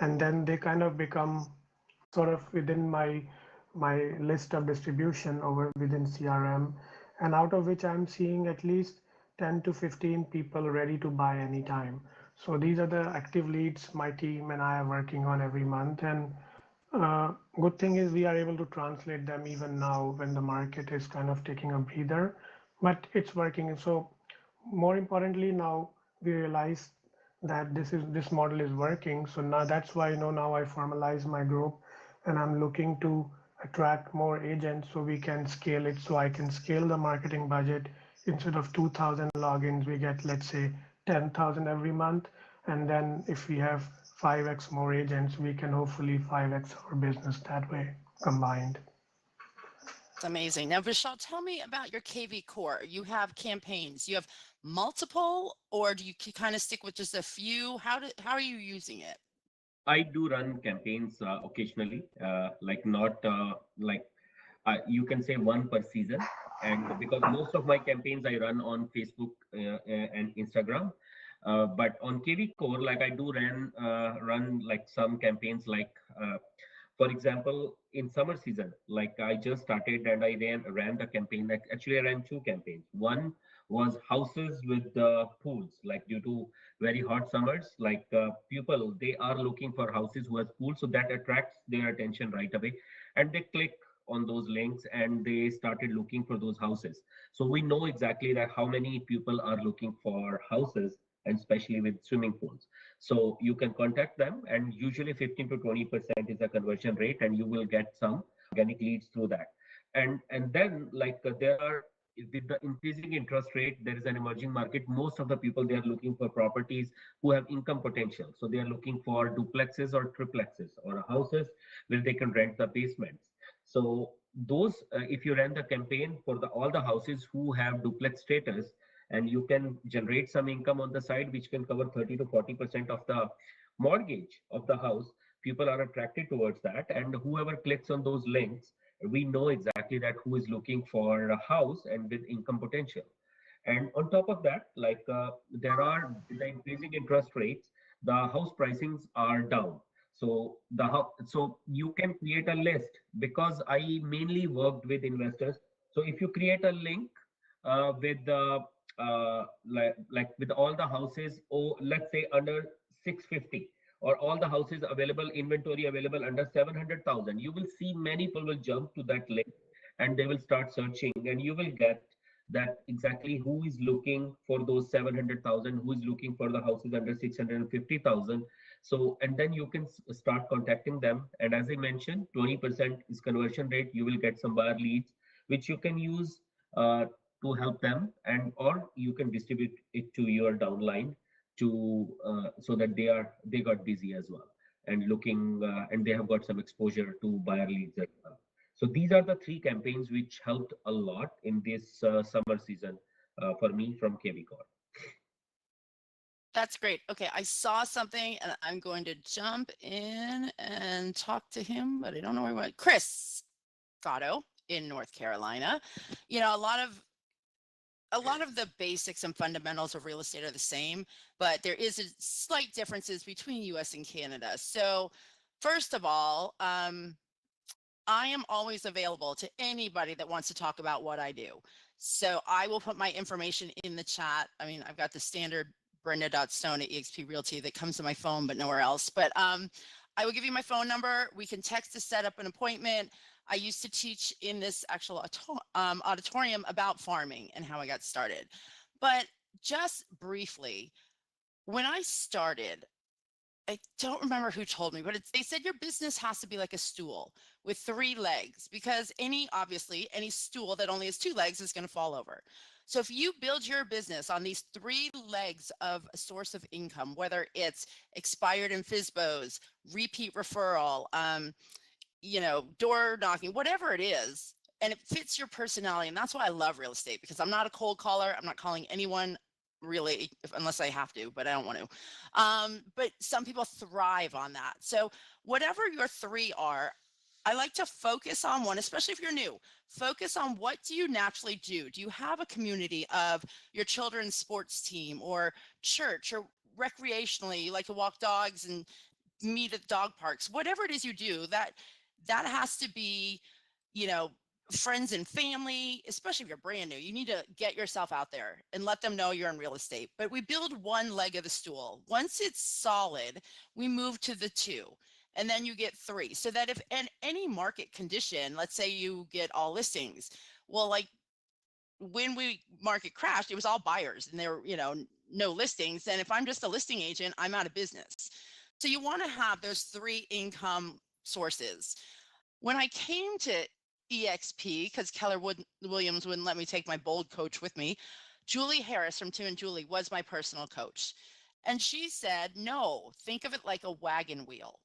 S3: and then they kind of become sort of within my list of distribution over within CRM, and out of which I'm seeing at least 10 to 15 people ready to buy anytime. So these are the active leads my team and I are working on every month. And good thing is we are able to translate them even now when the market is kind of taking a breather, but it's working. And so more importantly, now we realize that this model is working. So now that's why now I formalize my group and I'm looking to attract more agents so we can scale it. So I can scale the marketing budget. Instead of 2,000 logins, we get, let's say, 10,000 every month. And then if we have 5x more agents, we can hopefully 5x our business that way combined.
S4: It's amazing. Now, Vishal, tell me about your KV Core. You have campaigns. You have multiple, or do you kind of stick with just a few? How are you using it?
S2: I do run campaigns occasionally, like not like you can say one per season. And because most of my campaigns I run on Facebook and Instagram, but on KV Core, like I do run like some campaigns, like for example, in summer season, like I just started and I ran the campaign. Like actually, I ran two campaigns. One was houses with pools, like due to very hot summers, like people they are looking for houses who has pools, so that attracts their attention right away, and they click on those links and they started looking for those houses. So we know exactly that how many people are looking for houses, and especially with swimming pools. So you can contact them, and usually 15 to 20% is a conversion rate, and you will get some organic leads through that. And then like there are, with the increasing interest rate, there is an emerging market. Most of the people they are looking for properties who have income potential. So they are looking for duplexes or triplexes or houses where they can rent the basements. So those, if you run the campaign for all the houses who have duplex status, and you can generate some income on the side, which can cover 30 to 40% of the mortgage of the house. People are attracted towards that, and whoever clicks on those links, we know exactly that who is looking for a house and with income potential. And on top of that, like there are with the increasing interest rates, the house pricings are down. So so you can create a list, because I mainly worked with investors. So if you create a link with the like with all the houses, or let's say under 650, or all the houses available, inventory available under 700,000, you will see many people will jump to that link and they will start searching, and you will get that exactly who is looking for those 700,000, who is looking for the houses under 650,000. So, and then you can start contacting them. And as I mentioned, 20% is conversion rate. You will get some buyer leads, which you can use to help them, and or you can distribute it to your downline to so that they got busy as well, and looking and they have got some exposure to buyer leads as well. So these are the three campaigns which helped a lot in this summer season for me from KV Core.
S4: That's great. Okay, I saw something and I'm going to jump in and talk to him, but I don't know where he went. Chris Gatto in North Carolina. You know, a lot of the basics and fundamentals of real estate are the same, but there is a slight differences between US and Canada. So first of all, I am always available to anybody that wants to talk about what I do. So I will put my information in the chat. I mean, I've got the standard Brenda.Stone at eXp Realty that comes to my phone, but nowhere else. But I will give you my phone number. We can text to set up an appointment. I used to teach in this actual auditorium about farming and how I got started. But just briefly, when I started, I don't remember who told me, but they said your business has to be like a stool with three legs, because obviously, any stool that only has two legs is going to fall over. So if you build your business on these three legs of a source of income, whether it's expired and FISBOs, repeat referral, door knocking, whatever it is, and it fits your personality. And that's why I love real estate, because I'm not a cold caller. I'm not calling anyone really, unless I have to, but I don't want to. But some people thrive on that. So whatever your three are, I like to focus on one, especially if you're new. Focus on what do you naturally do? Do you have a community of your children's sports team or church, or recreationally, you like to walk dogs and meet at dog parks? Whatever it is you do, that has to be, you know, friends and family, especially if you're brand new, you need to get yourself out there and let them know you're in real estate. But we build one leg of the stool. Once it's solid, we move to the two. And then you get three. So that if in any market condition, let's say you get all listings, well, like when we market crashed, it was all buyers and there were, no listings. And if I'm just a listing agent, I'm out of business. So you want to have those three income sources. When I came to EXP, because Williams wouldn't let me take my bold coach with me, Julie Harris from Tim and Julie was my personal coach. And she said, no, think of it like a wagon wheel.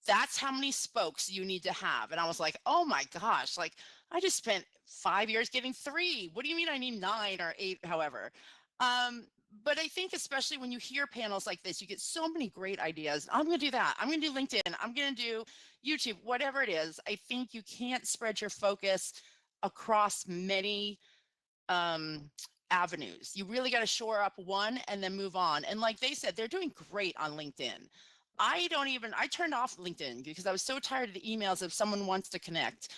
S4: That's how many spokes you need to have. And I was like, oh my gosh, like I just spent 5 years getting three. What do you mean I need 9 or 8, however? Um, but I think especially when you hear panels like this, you get so many great ideas. I'm going to do that. I'm going to do LinkedIn. I'm going to do YouTube, whatever it is. I think you can't spread your focus across many um, avenues. You really got to shore up one and then move on. And like they said, they're doing great on LinkedIn. I turned off LinkedIn because I was so tired of the emails if someone wants to connect.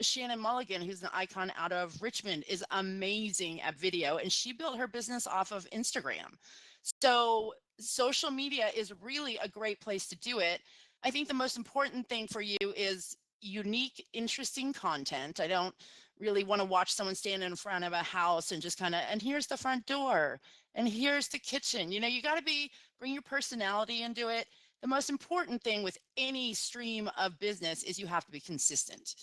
S4: Shannon Mulligan, who's an icon out of Richmond, is amazing at video, and she built her business off of Instagram. So social media is really a great place to do it. I think the most important thing for you is unique, interesting content. I don't really want to watch someone stand in front of a house and just kind of, and here's the front door, and here's the kitchen. You got to bring your personality into it. The most important thing with any stream of business is you have to be consistent.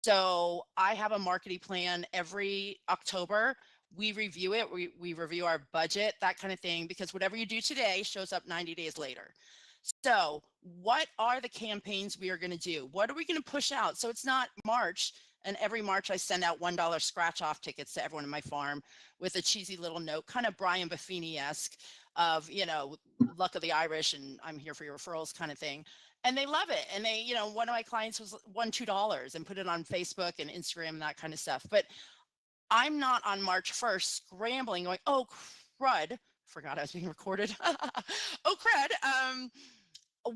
S4: So I have a marketing plan every October. We review it, we review our budget, that kind of thing, because whatever you do today shows up 90 days later. So what are the campaigns we are going to do? What are we going to push out? So it's not March, and every March I send out $1 scratch off tickets to everyone in my farm with a cheesy little note, kind of Brian Buffini-esque of, luck of the Irish and I'm here for your referrals kind of thing. And they love it. And they, one of my clients won $2 and put it on Facebook and Instagram and that kind of stuff. But I'm not on March 1st scrambling going, oh, crud. Forgot I was being recorded. Oh, crud.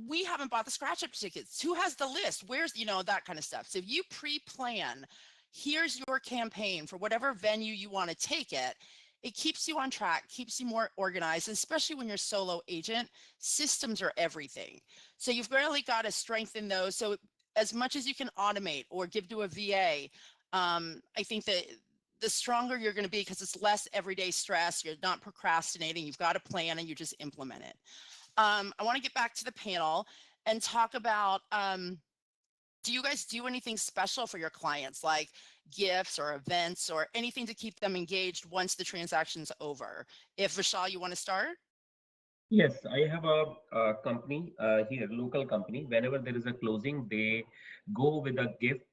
S4: We haven't bought the scratch up tickets. Who has the list? Where's, that kind of stuff. So if you pre-plan, here's your campaign for whatever venue you want to take it. It keeps you on track, keeps you more organized, especially when you're solo agent. Systems are everything. So you've really got to strengthen those. So as much as you can automate or give to a VA, I think that the stronger you're going to be because it's less everyday stress. You're not procrastinating. You've got a plan and you just implement it. I want to get back to the panel and talk about, do you guys do anything special for your clients, like gifts or events or anything to keep them engaged once the transaction's over? If Vishal, you want to start?
S2: Yes, I have a company here, local company. Whenever there is a closing, they go with a gift.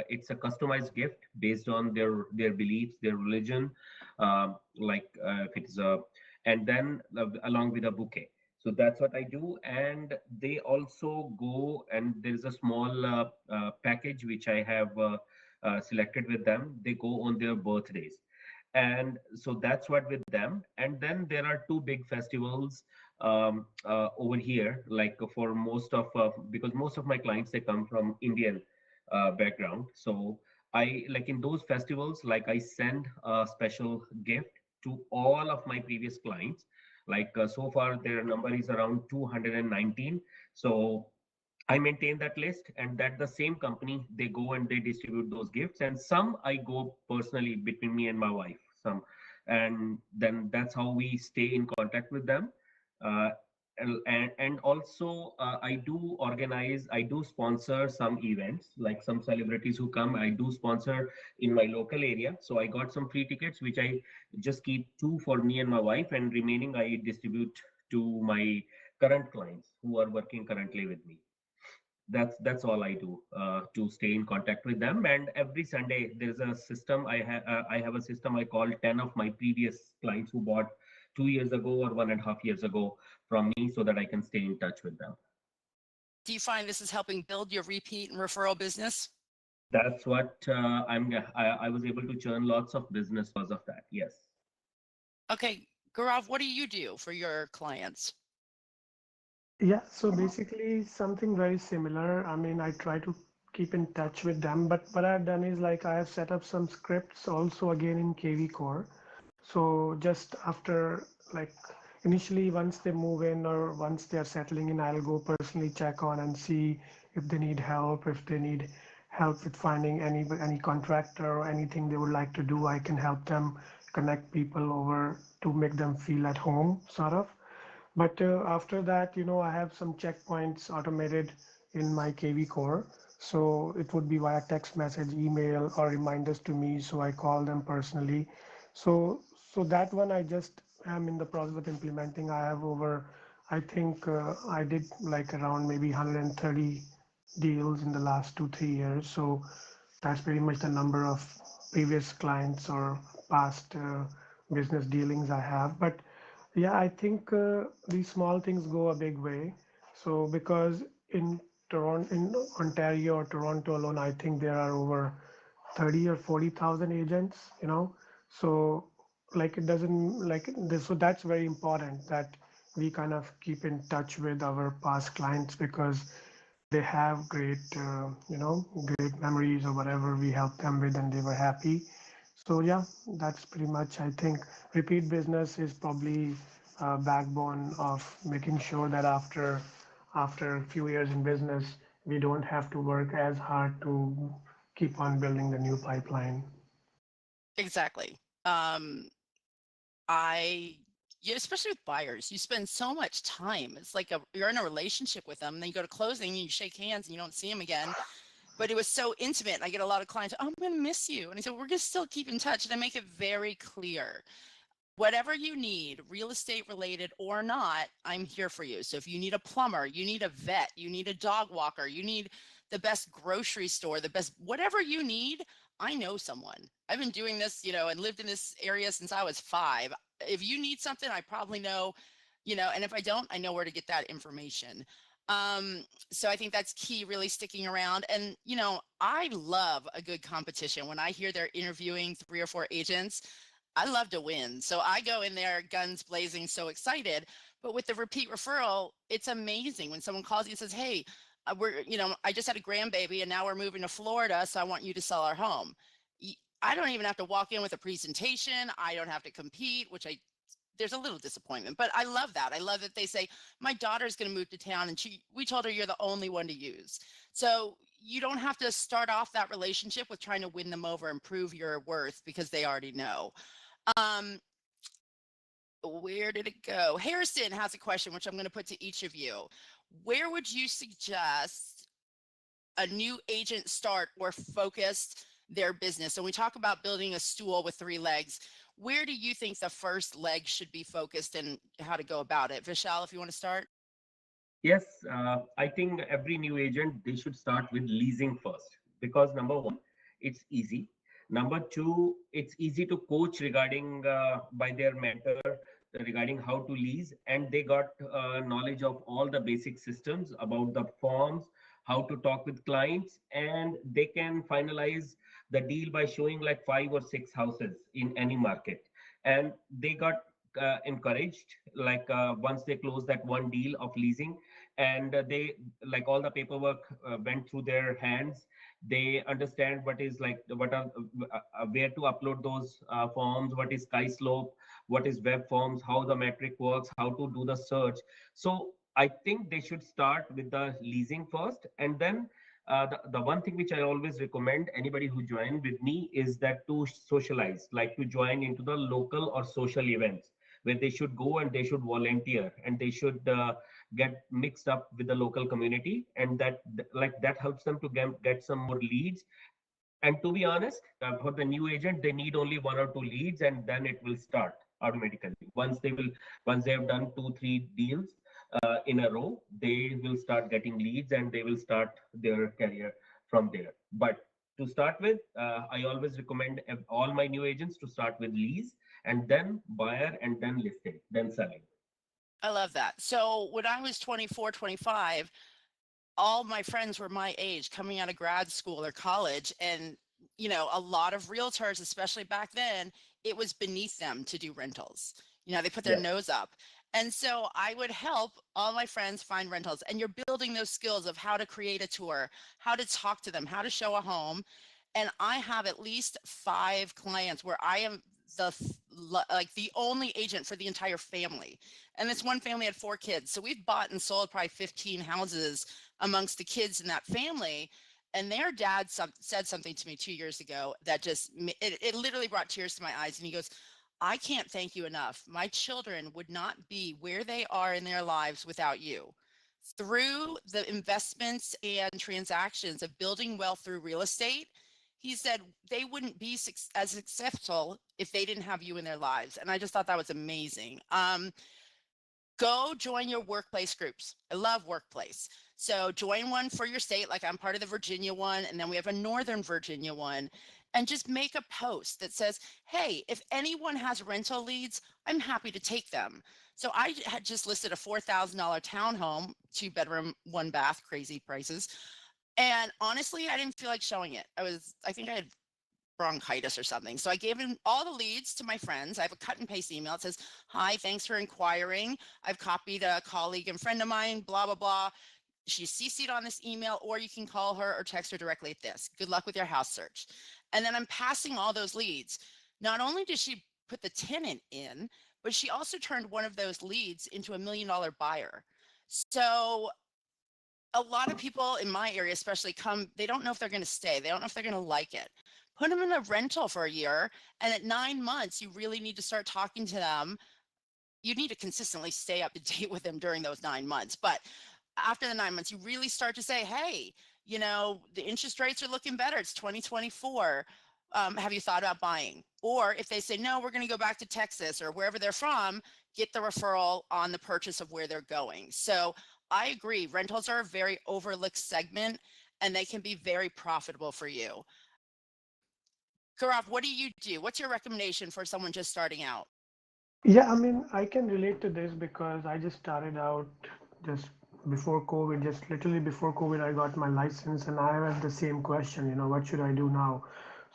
S2: It's a customized gift based on their beliefs, their religion, if it's a, and then along with a bouquet. So that's what I do. And they also go, and there is a small package which I have selected with them. They go on their birthdays, and so that's what with them. And then there are two big festivals over here, like for most of because most of my clients, they come from Indian background. So I, like in those festivals, like I send a special gift to all of my previous clients. Like so far their number is around 219. So I maintain that list, and that the same company, they go and they distribute those gifts, and some I go personally between me and my wife. Some, and then that's how we stay in contact with them. Uh, and also I do sponsor some events, like some celebrities who come. I do sponsor in my local area. So I got some free tickets, which I just keep two for me and my wife, and remaining I distribute to my current clients who are working currently with me. That's all I do to stay in contact with them. And every Sunday there's a system. I have a system I call 10 of my previous clients who bought 2 years ago or 1.5 years ago from me, so that I can stay in touch with them.
S4: Do you find this is helping build your repeat and referral business?
S2: That's what I was able to churn lots of business because of that. Yes.
S4: Okay, Gaurav, what do you do for your clients?
S3: Yeah, so basically something very similar. I mean, I try to keep in touch with them. But what I've done is like I have set up some scripts also again in KV Core. So just after like initially once they move in or once they are settling in, I'll go personally check on and see if they need help, if they need help with finding any contractor or anything they would like to do. I can help them connect people over to make them feel at home, sort of. But after that, I have some checkpoints automated in my KV core. So it would be via text message, email, or reminders to me. So I call them personally. So so that one I just am in the process of implementing. I have over, I think I did like around maybe 130 deals in the last 2, 3 years. So that's pretty much the number of previous clients or past business dealings I have. But yeah, I think these small things go a big way. So because in Toronto, in Ontario or Toronto alone, I think there are over 30 or 40,000 agents, So like it doesn't like this, so that's very important that we kind of keep in touch with our past clients because they have great memories or whatever we helped them with and they were happy. So yeah, that's pretty much, I think repeat business is probably a backbone of making sure that after a few years in business, we don't have to work as hard to keep on building the new pipeline.
S4: Exactly. Um, I yeah, especially with buyers, you spend so much time. It's like you're in a relationship with them, and then you go to closing, and you shake hands, and you don't see them again. But it was so intimate. I get a lot of clients, oh, I'm going to miss you. And I said, we're going to still keep in touch. And I make it very clear whatever you need, real estate related or not, I'm here for you. So if you need a plumber, you need a vet, you need a dog walker, you need the best grocery store, the best, whatever you need, I know someone. I've been doing this, and lived in this area since I was 5. If you need something, I probably know, and if I don't, I know where to get that information. So I think that's key, really sticking around. And, I love a good competition. When I hear they're interviewing 3 or 4 agents, I love to win. So I go in there guns blazing, so excited. But with the repeat referral, it's amazing when someone calls you and says, hey, I just had a grandbaby and now we're moving to Florida. So I want you to sell our home. I don't even have to walk in with a presentation. I don't have to compete, there's a little disappointment, but I love that. I love that they say, my daughter's going to move to town and we told her you're the only one to use. So you don't have to start off that relationship with trying to win them over and prove your worth because they already know. Um, where did it go? Harrison has a question, which I'm going to put to each of you. Where would you suggest a new agent start or focus their business? So we talk about building a stool with 3 legs. Where do you think the first leg should be focused and how to go about it? Vishal, if you want to start.
S2: Yes, I think every new agent they should start with leasing first because number one, it's easy. Number two, it's easy to coach regarding by their mentor regarding how to lease, and they got knowledge of all the basic systems about the forms, how to talk with clients, and they can finalize the deal by showing like 5 or 6 houses in any market, and they got encouraged like once they close that one deal of leasing and they like all the paperwork went through their hands, they understand what is like what are where to upload those forms, what is sky slope, what is web forms, how the metric works, how to do the search. So I think they should start with the leasing first, and then the one thing which I always recommend anybody who join with me is that to socialize, like to join into the local or social events where they should go and they should volunteer and they should get mixed up with the local community, and that like that helps them to get some more leads. And to be honest, for the new agent they need only 1 or 2 leads and then it will start automatically. Once they have done 2 3 deals in a row, they will start getting leads and they will start their career from there. But to start with, I always recommend all my new agents to start with lease and then buyer and then listing, then selling.
S4: I love that. So when I was 24, 25, all my friends were my age coming out of grad school or college. And, a lot of realtors, especially back then, it was beneath them to do rentals. They put their
S2: Yes.
S4: nose up. And so I would help all my friends find rentals. And you're building those skills of how to create a tour, how to talk to them, how to show a home. And I have at least 5 clients where I am the only agent for the entire family. And this one family had 4 kids. So we've bought and sold probably 15 houses amongst the kids in that family. And their dad said something to me 2 years ago that it literally brought tears to my eyes. And he goes, I can't thank you enough. My children would not be where they are in their lives without you. Through the investments and transactions of building wealth through real estate, he said they wouldn't be as successful if they didn't have you in their lives. And I just thought that was amazing. Go join your workplace groups. I love workplace. So join one for your state, like I'm part of the Virginia one, and then we have a Northern Virginia one. And just make a post that says, hey, if anyone has rental leads, I'm happy to take them. So I had just listed a $4,000 townhome, 2-bedroom, 1-bath, crazy prices. And honestly, I didn't feel like showing it. I think I had bronchitis or something. So I gave him all the leads to my friends. I have a cut and paste email. It says, hi, thanks for inquiring. I've copied a colleague and friend of mine, blah, blah, blah. She's CC'd on this email, or you can call her or text her directly at this. Good luck with your house search. And then I'm passing all those leads. Not only did she put the tenant in, but she also turned one of those leads into $1 million buyer. So a lot of people in my area especially they don't know if they're going to stay. They don't know if they're going to like it. Put them in a rental for a year, and at 9 months you really need to start talking to them. You need to consistently stay up to date with them during those 9 months, but after the 9 months you really start to say, hey, the interest rates are looking better, it's 2024. Have you thought about buying? Or if they say no, we're going to go back to Texas or wherever they're from, get the referral on the purchase of where they're going. So I agree, rentals are a very overlooked segment and they can be very profitable for you. Gaurav, what do you do? What's your recommendation for someone just starting out?
S3: Yeah, I mean, I can relate to this because I just started out just before COVID, just literally before COVID, I got my license and I have the same question, what should I do now?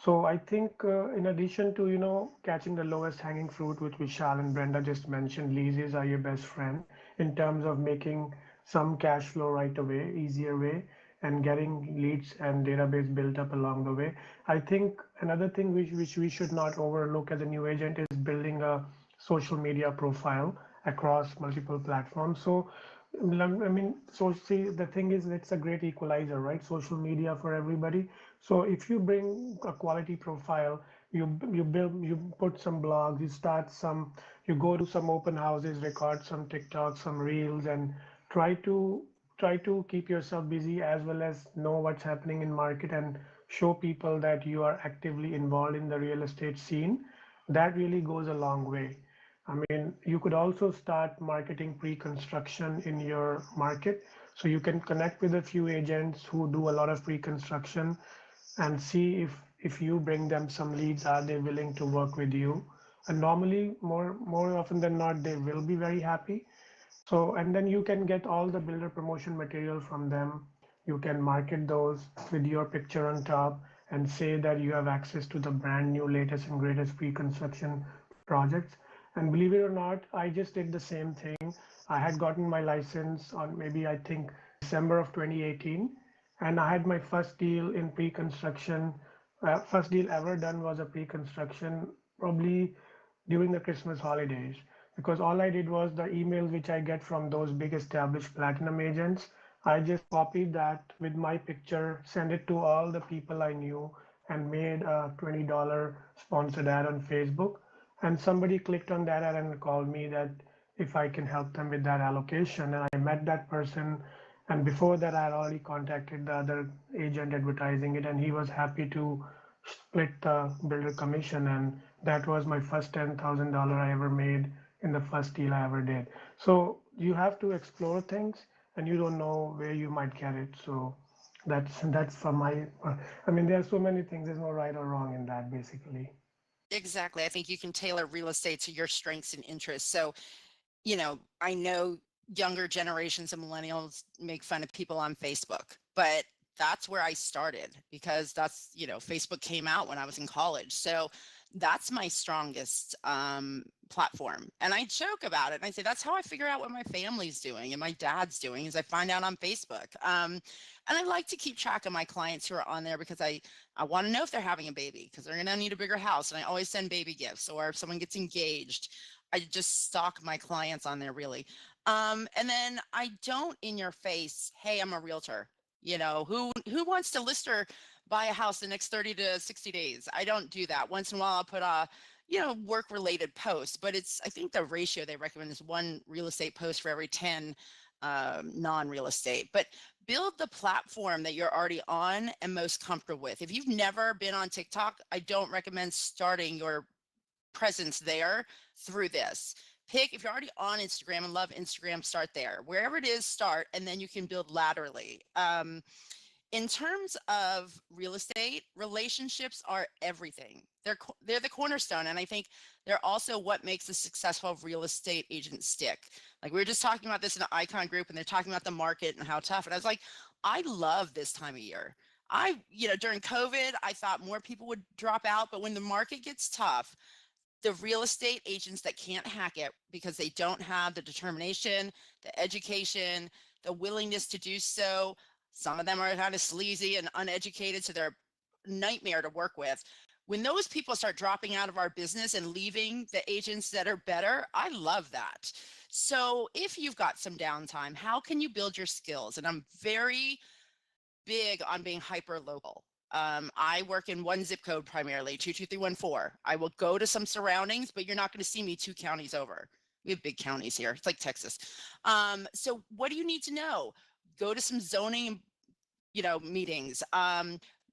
S3: So I think in addition to, catching the lowest hanging fruit, which Vishal and Brenda just mentioned, leases are your best friend in terms of making some cash flow right away, easier way, and getting leads and database built up along the way. I think another thing which we should not overlook as a new agent is building a social media profile across multiple platforms. So, I mean, so see, the thing is, it's a great equalizer, right? Social media for everybody. So if you bring a quality profile, you put some blogs, you go to some open houses, record some TikToks, some reels, and try to try to keep yourself busy as well as know what's happening in market and show people that you are actively involved in the real estate scene. That really goes a long way. I mean, you could also start marketing pre-construction in your market. So you can connect with a few agents who do a lot of pre-construction and see if you bring them some leads, are they willing to work with you? And normally, more often than not, they will be very happy. So, and then you can get all the builder promotion material from them. You can market those with your picture on top and say that you have access to the brand new latest and greatest pre-construction projects. And believe it or not, I just did the same thing. I had gotten my license on maybe I think December of 2018, and I had my first deal in pre-construction. First deal ever done was a pre-construction, probably during the Christmas holidays, because all I did was the emails which I get from those big established platinum agents. I just copied that with my picture, send it to all the people I knew, and made a $20 sponsored ad on Facebook. And somebody clicked on that ad and called me that if I can help them with that allocation. And I met that person. And before that, I had already contacted the other agent advertising it, and he was happy to split the builder commission. And that was my first $10,000 I ever made in the first deal I ever did. So you have to explore things, and you don't know where you might get it. So that's for my. I mean, there are so many things. There's no right or wrong in that, basically.
S4: Exactly. I think you can tailor real estate to your strengths and interests. So, I know younger generations of millennials make fun of people on Facebook, but that's where I started because Facebook came out when I was in college. So That's my strongest platform. And I joke about it. And I say, that's how I figure out what my family's doing and my dad's doing is I find out on Facebook. And I like to keep track of my clients who are on there because I want to know if they're having a baby because they're going to need a bigger house. And I always send baby gifts, or if someone gets engaged, I just stalk my clients on there really. And then I don't in your face, hey, I'm a realtor. Who wants to list or buy a house the next 30 to 60 days? I don't do that. Once in a while, I'll put a work related posts, but I think the ratio they recommend is one real estate post for every 10 non-real estate. But build the platform that you're already on and most comfortable with. If you've never been on TikTok, I don't recommend starting your presence there through this. If you're already on Instagram and love Instagram, start there. Wherever it is, start, and then you can build laterally. In terms of real estate, relationships are everything. They're the cornerstone, and I think they're also what makes a successful real estate agent stick. Like we were just talking about this in the Icon group, and they're talking about the market and how tough. And I was like, I love this time of year. During COVID, I thought more people would drop out, but when the market gets tough, the real estate agents that can't hack it because they don't have the determination, the education, the willingness to do so. Some of them are kind of sleazy and uneducated, so they're a nightmare to work with. When those people start dropping out of our business and leaving the agents that are better, I love that. So if you've got some downtime, how can you build your skills? And I'm very big on being hyper local. I work in one zip code primarily, 22314. I will go to some surroundings, but you're not going to see me 2 counties over. We have big counties here. It's like Texas. So what do you need to know? Go to some zoning, meetings.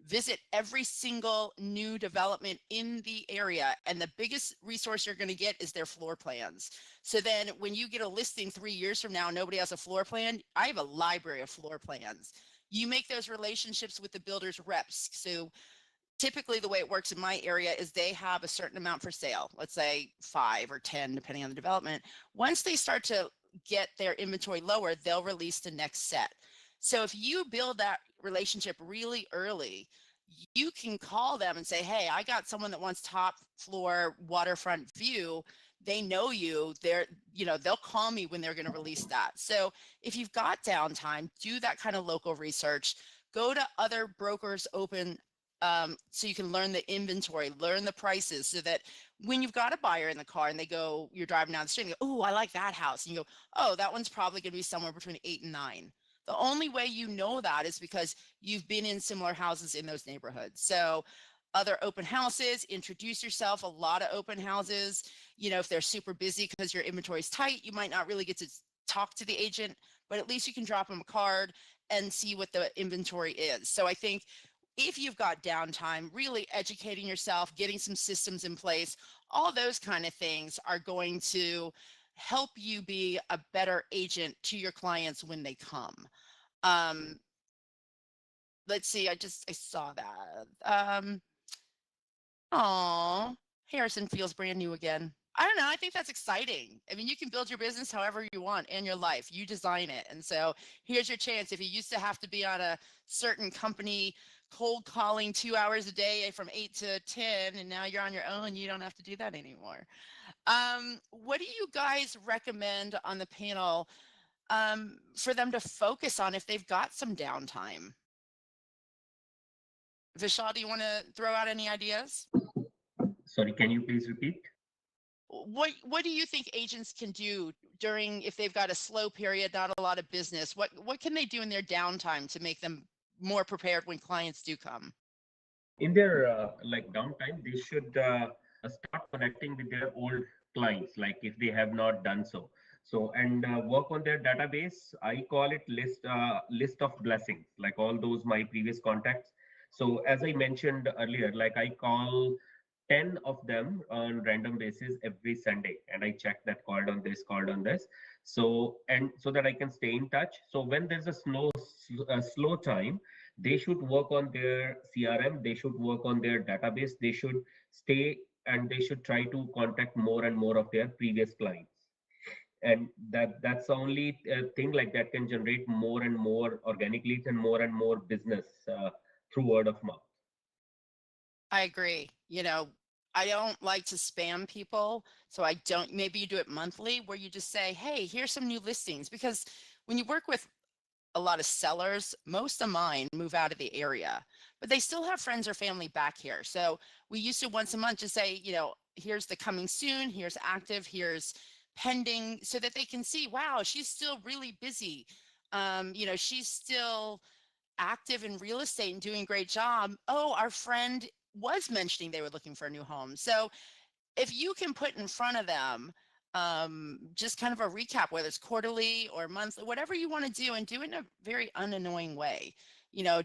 S4: Visit every single new development in the area. And the biggest resource you're going to get is their floor plans. So then when you get a listing 3 years from now, nobody has a floor plan. I have a library of floor plans. You make those relationships with the builder's reps. So typically the way it works in my area is they have a certain amount for sale, let's say 5 or 10, depending on the development. Once they start to get their inventory lower, they'll release the next set. So if you build that relationship really early, you can call them and say, hey, I got someone that wants top floor waterfront view. They know you. They'll call me when they're going to release that. So if you've got downtime, do that kind of local research. Go to other brokers open so you can learn the inventory, learn the prices, so that when you've got a buyer in the car and you're driving down the street and you go, oh, I like that house. And you go, oh, that one's probably going to be somewhere between 8 and 9. The only way you know that is because you've been in similar houses in those neighborhoods. So other open houses, introduce yourself. A lot of open houses, if they're super busy because your inventory is tight, you might not really get to talk to the agent, but at least you can drop them a card and see what the inventory is. So I think if you've got downtime, really educating yourself, getting some systems in place, all those kind of things are going to help you be a better agent to your clients when they come. Um, let's see, I saw that. Oh, Harrison feels brand new again. I don't know. I think that's exciting. I mean, you can build your business however you want and your life. You design it. And so here's your chance. If you used to have to be on a certain company cold calling 2 hours a day from 8 to 10, and now you're on your own, you don't have to do that anymore. What do you guys recommend on the panel for them to focus on if they've got some downtime? Vishal, do you want to throw out any ideas?
S2: Sorry, can you please repeat?
S4: What do you think agents can do during, if they've got a slow period, not a lot of business? What can they do in their downtime to make them more prepared when clients do come?
S2: In their downtime, they should start connecting with their old clients, like if they have not done so. So and work on their database. I call it list of blessings, like all those my previous contacts. So as I mentioned earlier, like I call 10 of them on random basis every Sunday, and I check that called on this. So and so that I can stay in touch. So when there's a slow time, they should work on their CRM, they should work on their database, they should stay and they should try to contact more and more of their previous clients. And that's the only thing like that can generate more and more organic leads and more business through word of mouth.
S4: I agree. I don't like to spam people. So I don't, maybe you do it monthly where you just say, hey, here's some new listings. Because when you work with a lot of sellers, most of mine move out of the area, but they still have friends or family back here. So we used to once a month just say, here's the coming soon, here's active, here's pending, so that they can see, wow, she's still really busy. She's still active in real estate and doing a great job. Oh, our friend was mentioning they were looking for a new home. So if you can put in front of them just kind of a recap, whether it's quarterly or monthly, whatever you want to do, and do it in a very unannoying way.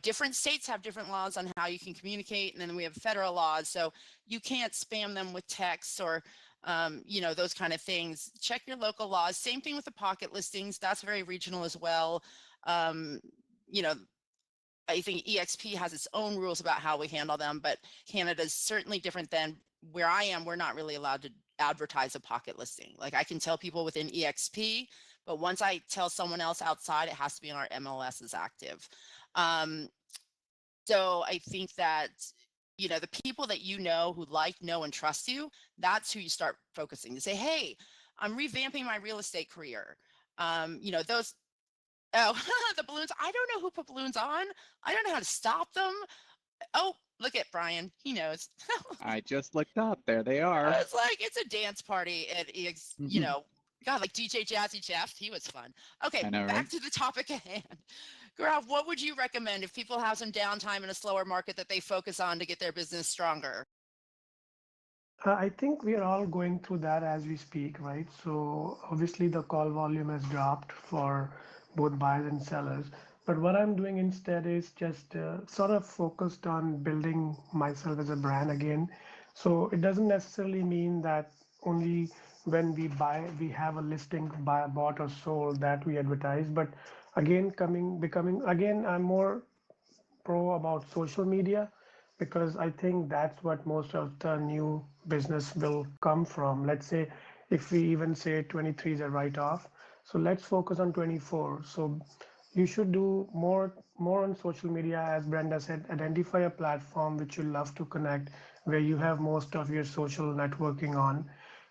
S4: Different states have different laws on how you can communicate, and then we have federal laws. So you can't spam them with texts or, those kind of things. Check your local laws. Same thing with the pocket listings. That's very regional as well. Um, you know, I think EXP has its own rules about how we handle them, but Canada is certainly different than where I am. We're not really allowed to advertise a pocket listing. Like I can tell people within EXP, but once I tell someone else outside, it has to be on our MLS as active. Um, so I think that, the people that who like, know, and trust you, that's who you start focusing to say, hey, I'm revamping my real estate career. Those Oh, the balloons. I don't know who put balloons on. I don't know how to stop them. Oh, look at Brian. He knows.
S1: I just looked up. There they are.
S4: It's like it's a dance party at God, like DJ Jazzy Jeff. He was fun. Okay,
S1: I know, right?
S4: back to the topic at hand. Gaurav, what would you recommend if people have some downtime in a slower market that they focus on to get their business stronger?
S3: I think we are all going through that as we speak, right? So obviously the call volume has dropped for both buyers and sellers. But what I'm doing instead is just sort of focused on building myself as a brand again. So it doesn't necessarily mean that only when we buy, we have a listing buy, bought or sold that we advertise. But again, becoming again, I'm more pro about social media because I think that's what most of the new business will come from. Let's say if we even say 23 is a write-off, so let's focus on 24. So you should do more on social media, as Brenda said, identify a platform which you love to connect, where you have most of your social networking on,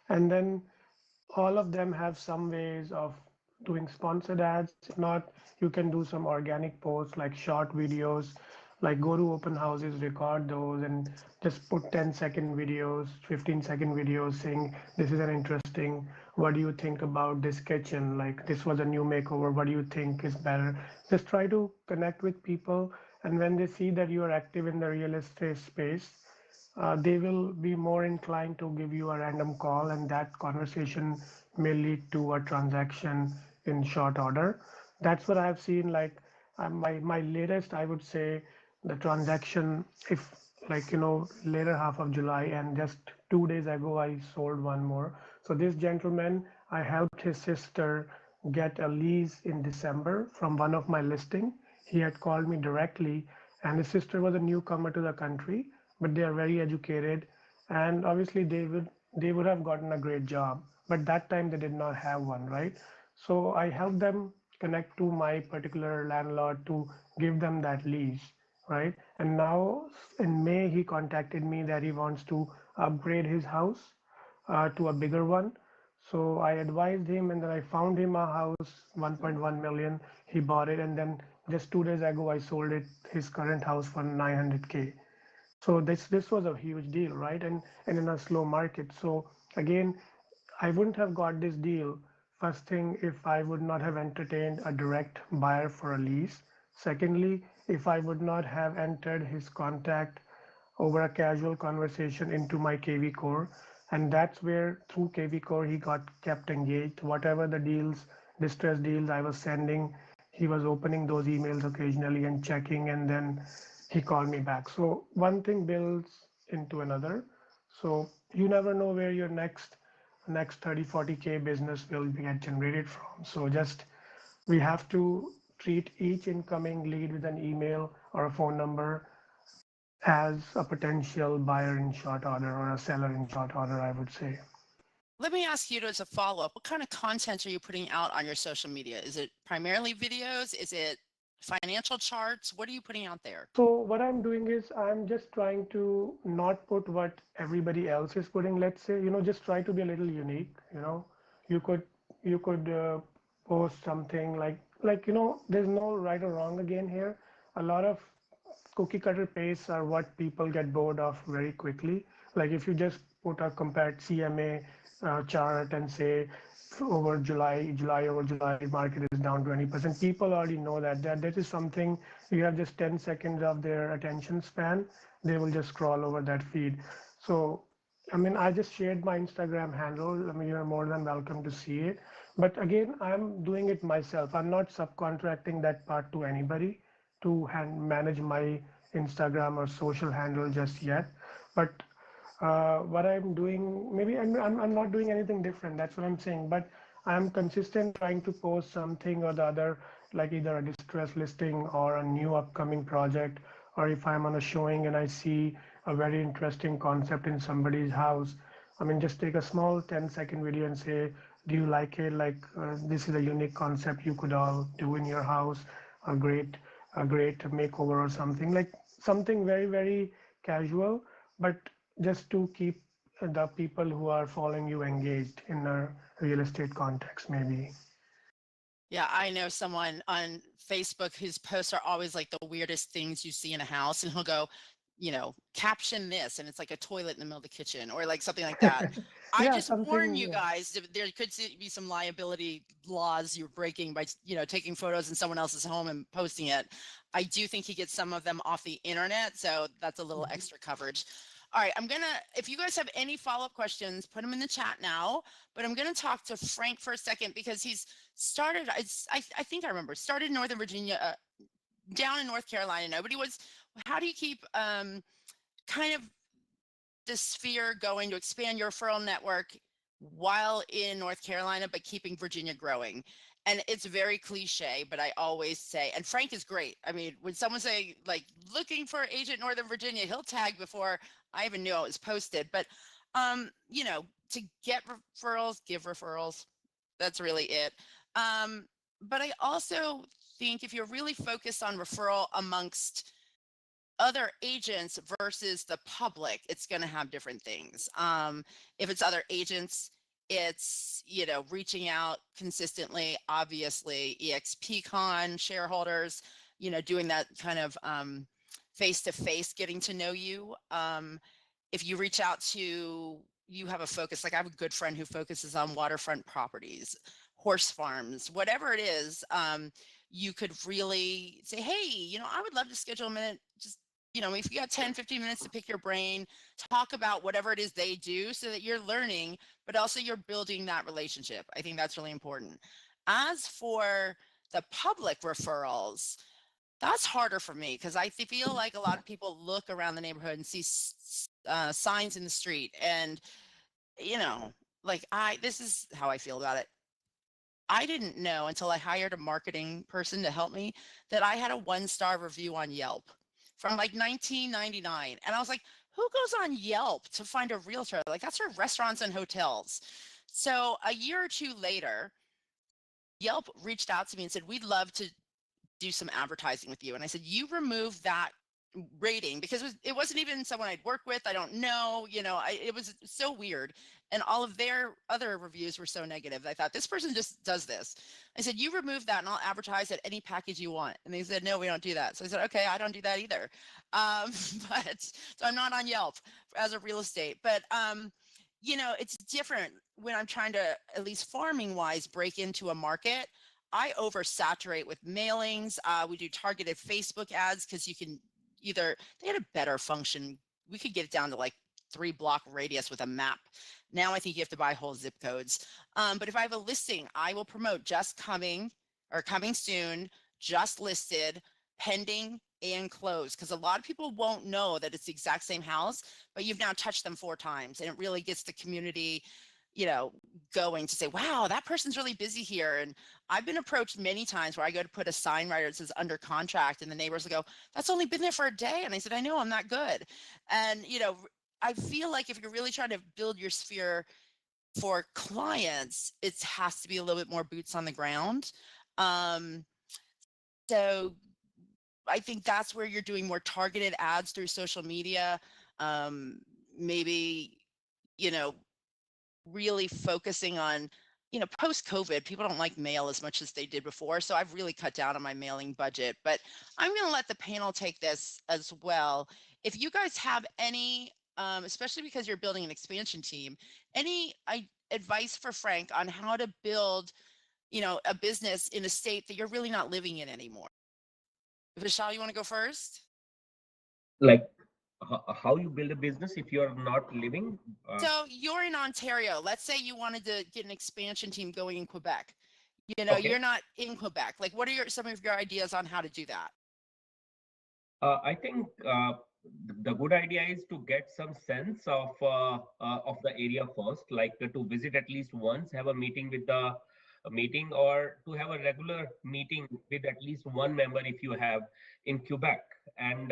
S3: and then all of them have some ways of doing sponsored ads. If not, you can do some organic posts like short videos, like go to open houses, record those, and just put 10-second videos, 15-second videos saying, this is an interesting, what do you think about this kitchen? Like, this was a new makeover. What do you think is better? Just try to connect with people. And when they see that you are active in the real estate space, they will be more inclined to give you a random call, and that conversation may lead to a transaction in short order. That's what I've seen. Like my latest, I would say, the transaction, if like later half of July, and just 2 days ago I sold one more. So this gentleman, I helped his sister get a lease in December from one of my listing. He had called me directly, and his sister was a newcomer to the country, but they are very educated, and obviously they would have gotten a great job, but that time they did not have one, right? So I helped them connect to my particular landlord to give them that lease, right? And now in May he contacted me that he wants to upgrade his house to a bigger one. So I advised him, and then I found him a house, 1.1 million. He bought it, and then just 2 days ago I sold it, his current house, for 900K. So this was a huge deal, right? And in a slow market. So again, I wouldn't have got this deal, first thing, if I would not have entertained a direct buyer for a lease. Secondly, if I would not have entered his contact over a casual conversation into my KV core. And that's where through KV core he got kept engaged. Whatever the deals, distress deals I was sending, he was opening those emails occasionally and checking, and then he called me back. So one thing builds into another. So you never know where your next 30 40K business will get generated from. So just we have to treat each incoming lead with an email or a phone number as a potential buyer in short order, or a seller in short order, I would say.
S4: Let me ask you as a follow up, what kind of content are you putting out on your social media? Is it primarily videos? Is it financial charts? What are you putting out there?
S3: So what I'm doing is I'm just trying to not put what everybody else is putting. Let's say, just try to be a little unique. You could you could post something like there's no right or wrong again here. A lot of cookie cutter pastes are what people get bored of very quickly. Like if you just put a compared CMA chart and say over July over July, market is down 20%. People already know that is something you have just 10 seconds of their attention span. They will just scroll over that feed. So I mean, I just shared my Instagram handle. I mean, you're more than welcome to see it. But again, I'm doing it myself. I'm not subcontracting that part to anybody to manage my Instagram or social handle just yet. But what I'm doing, maybe I'm not doing anything different. That's what I'm saying. But I'm consistent trying to post something or the other, like either a distress listing or a new upcoming project, or if I'm on a showing and I see a very interesting concept in somebody's house. I mean, just take a small 10-second video and say, do you like it? Like, this is a unique concept you could all do in your house, a great, a great makeover or something, like something very, very casual, but just to keep the people who are following you engaged in a real estate context, maybe.
S4: Yeah, I know someone on Facebook whose posts are always like the weirdest things you see in a house, and he'll go, caption this, and it's like a toilet in the middle of the kitchen or like something like that. I
S3: Yeah,
S4: just warn
S3: something,
S4: you
S3: yeah.
S4: guys, there could be some liability laws you're breaking by, taking photos in someone else's home and posting it. I do think he gets some of them off the internet, so that's a little
S3: Mhm.
S4: extra coverage. All right, if you guys have any follow-up questions, put them in the chat now, but I'm gonna talk to Frank for a second because he's started, I think I remember, started in Northern Virginia, down in North Carolina. Nobody was, how do you keep kind of the sphere going to expand your referral network while in North Carolina, but keeping Virginia growing? And it's very cliche, but I always say, and Frank is great. I mean, when someone say like looking for agent Northern Virginia, he'll tag before I even knew it was posted. But to get referrals, give referrals. That's really it. Um, but I also think if you're really focused on referral amongst other agents versus the public, it's going to have different things. If it's other agents, it's, reaching out consistently, obviously, EXPCon shareholders, doing that kind of face to face, getting to know you. If you reach out to, you have a focus, like I have a good friend who focuses on waterfront properties, horse farms, whatever it is. You could really say, hey, I would love to schedule a minute, just if you got 10, 15 minutes to pick your brain, talk about whatever it is they do so that you're learning, but also you're building that relationship. I think that's really important. As for the public referrals, that's harder for me because I feel like a lot of people look around the neighborhood and see signs in the street. And, you know, like this is how I feel about it. I didn't know until I hired a marketing person to help me that I had a 1-star review on Yelp from like 1999. And I was like, who goes on Yelp to find a realtor? Like, that's for restaurants and hotels. So a year or two later, Yelp reached out to me and said, we'd love to do some advertising with you. And I said, you remove that rating because it wasn't even someone I'd worked with. I don't know, it was so weird. And all of their other reviews were so negative. I thought this person just does this. I said, you remove that and I'll advertise at any package you want. And they said, no, we don't do that. So I said, okay, I don't do that either. But so I'm not on Yelp as a real estate, but it's different when I'm trying to, at least farming wise, break into a market. I oversaturate with mailings. We do targeted Facebook ads because you can they had a better function. We could get it down to like 3-block radius with a map. Now I think you have to buy whole zip codes. But if I have a listing, I will promote just coming or coming soon, just listed, pending, and closed. Because a lot of people won't know that it's the exact same house, but you've now touched them 4 times. And it really gets the community, going to say, wow, that person's really busy here. And I've been approached many times where I go to put a sign writer that says under contract, and the neighbors will go, that's only been there for a day. And I said, I know, I'm not good. And, I feel like if you're really trying to build your sphere for clients, it has to be a little bit more boots on the ground. Um, so I think that's where you're doing more targeted ads through social media. Maybe, you know, really focusing on, you know, post COVID, people don't like mail as much as they did before. So I've really cut down on my mailing budget, but I'm going to let the panel take this as well. If you guys have any, especially because you're building an expansion team, any advice for Frank on how to build, you know, a business in a state that you're really not living in anymore? Vishal, you want to go first?
S2: Like how you build a business if you're not living.
S4: So you're in Ontario. Let's say you wanted to get an expansion team going in Quebec. You know,
S2: Okay.
S4: you're not in Quebec. Like, what are some of your ideas on how to do that?
S2: I think the good idea is to get some sense of the area first, like to visit at least once, have a meeting with the a meeting, or to have a regular meeting with at least one member if you have in Quebec, and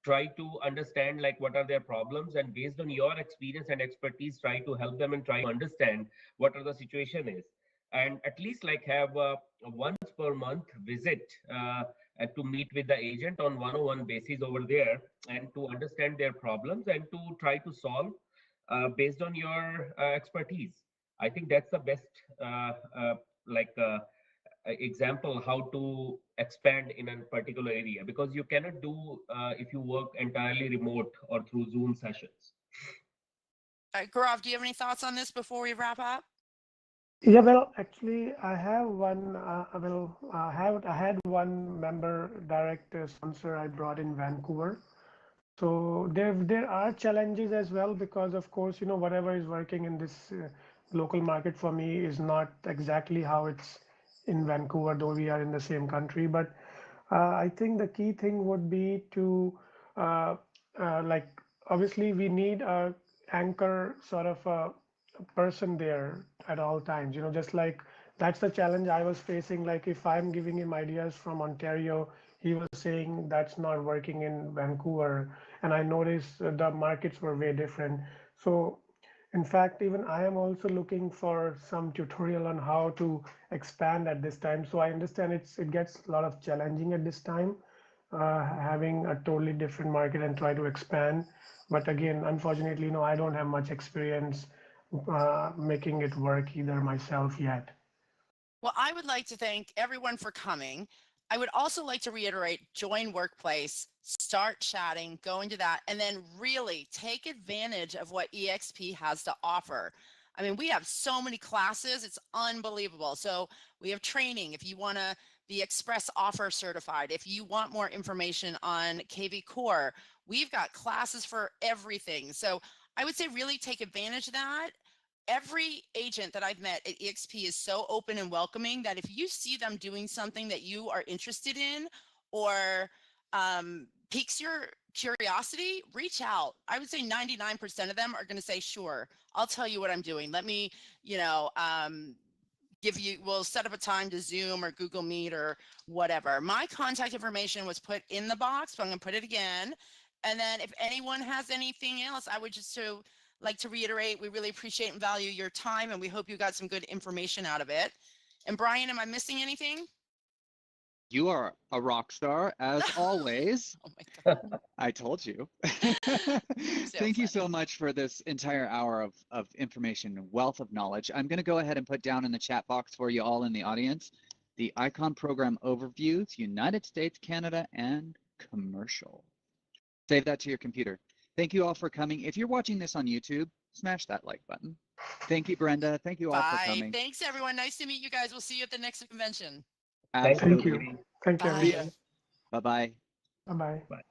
S2: try to understand like what are their problems, and based on your experience and expertise, try to help them and try to understand what are the situation is, and at least like have a once per month visit. To meet with the agent on one-on-one basis over there and to understand their problems and to try to solve based on your expertise. I think that's the best like example how to expand in a particular area, because you cannot do if you work entirely remote or through Zoom sessions.
S4: Gaurav, do you have any thoughts on this before we wrap up?
S3: Yeah, well, actually, I have one. I had one member direct sponsor I brought in Vancouver. So there are challenges as well because of course, you know, whatever is working in this local market for me is not exactly how it's in Vancouver, though we are in the same country. But I think the key thing would be to uh, like obviously we need a anchor sort of a person there at all times. You know, just like that's the challenge I was facing. Like if I'm giving him ideas from Ontario, he was saying that's not working in Vancouver, and I noticed the markets were way different. So in fact, even I am also looking for some tutorial on how to expand at this time. So I understand it gets a lot of challenging at this time, having a totally different market and try to expand. But again, unfortunately, you know, I don't have much experience making it work either myself yet.
S4: Well, I would like to thank everyone for coming. I would also like to reiterate, join Workplace, start chatting, go into that, and then really take advantage of what EXP has to offer. I mean, we have so many classes, it's unbelievable. So we have training if you want to be Express Offer certified, if you want more information on KV Core, we've got classes for everything. So I would say really take advantage of that. Every agent that I've met at EXP is so open and welcoming that if you see them doing something that you are interested in or piques your curiosity, reach out. I would say 99% of them are going to say, sure, I'll tell you what I'm doing. Let me, you know, we'll set up a time to Zoom or Google Meet or whatever. My contact information was put in the box, but I'm going to put it again. And then if anyone has anything else, I would just like to reiterate, we really appreciate and value your time, and we hope you got some good information out of it. And Brian, am I missing anything?
S1: You are a rock star as always.
S4: Oh my God.
S1: I told you.
S4: So
S1: Thank you so
S4: funny.
S1: much for this entire hour of information and wealth of knowledge. I'm going to go ahead and put down in the chat box for you all in the audience the ICON program overviews, United States, Canada, and commercial. Save that to your computer. Thank you all for coming. If you're watching this on YouTube, smash that like button. Thank you, Brenda. Thank you all for
S4: Bye.
S1: coming.
S4: Thanks, everyone. Nice to meet you guys. We'll see you at the next convention.
S2: Thank you,
S3: Thank
S1: Absolutely.
S3: you.
S2: everybody.
S3: Thank you,
S4: Bye.
S3: everybody.
S1: Bye-bye.
S3: Bye bye.
S2: Bye.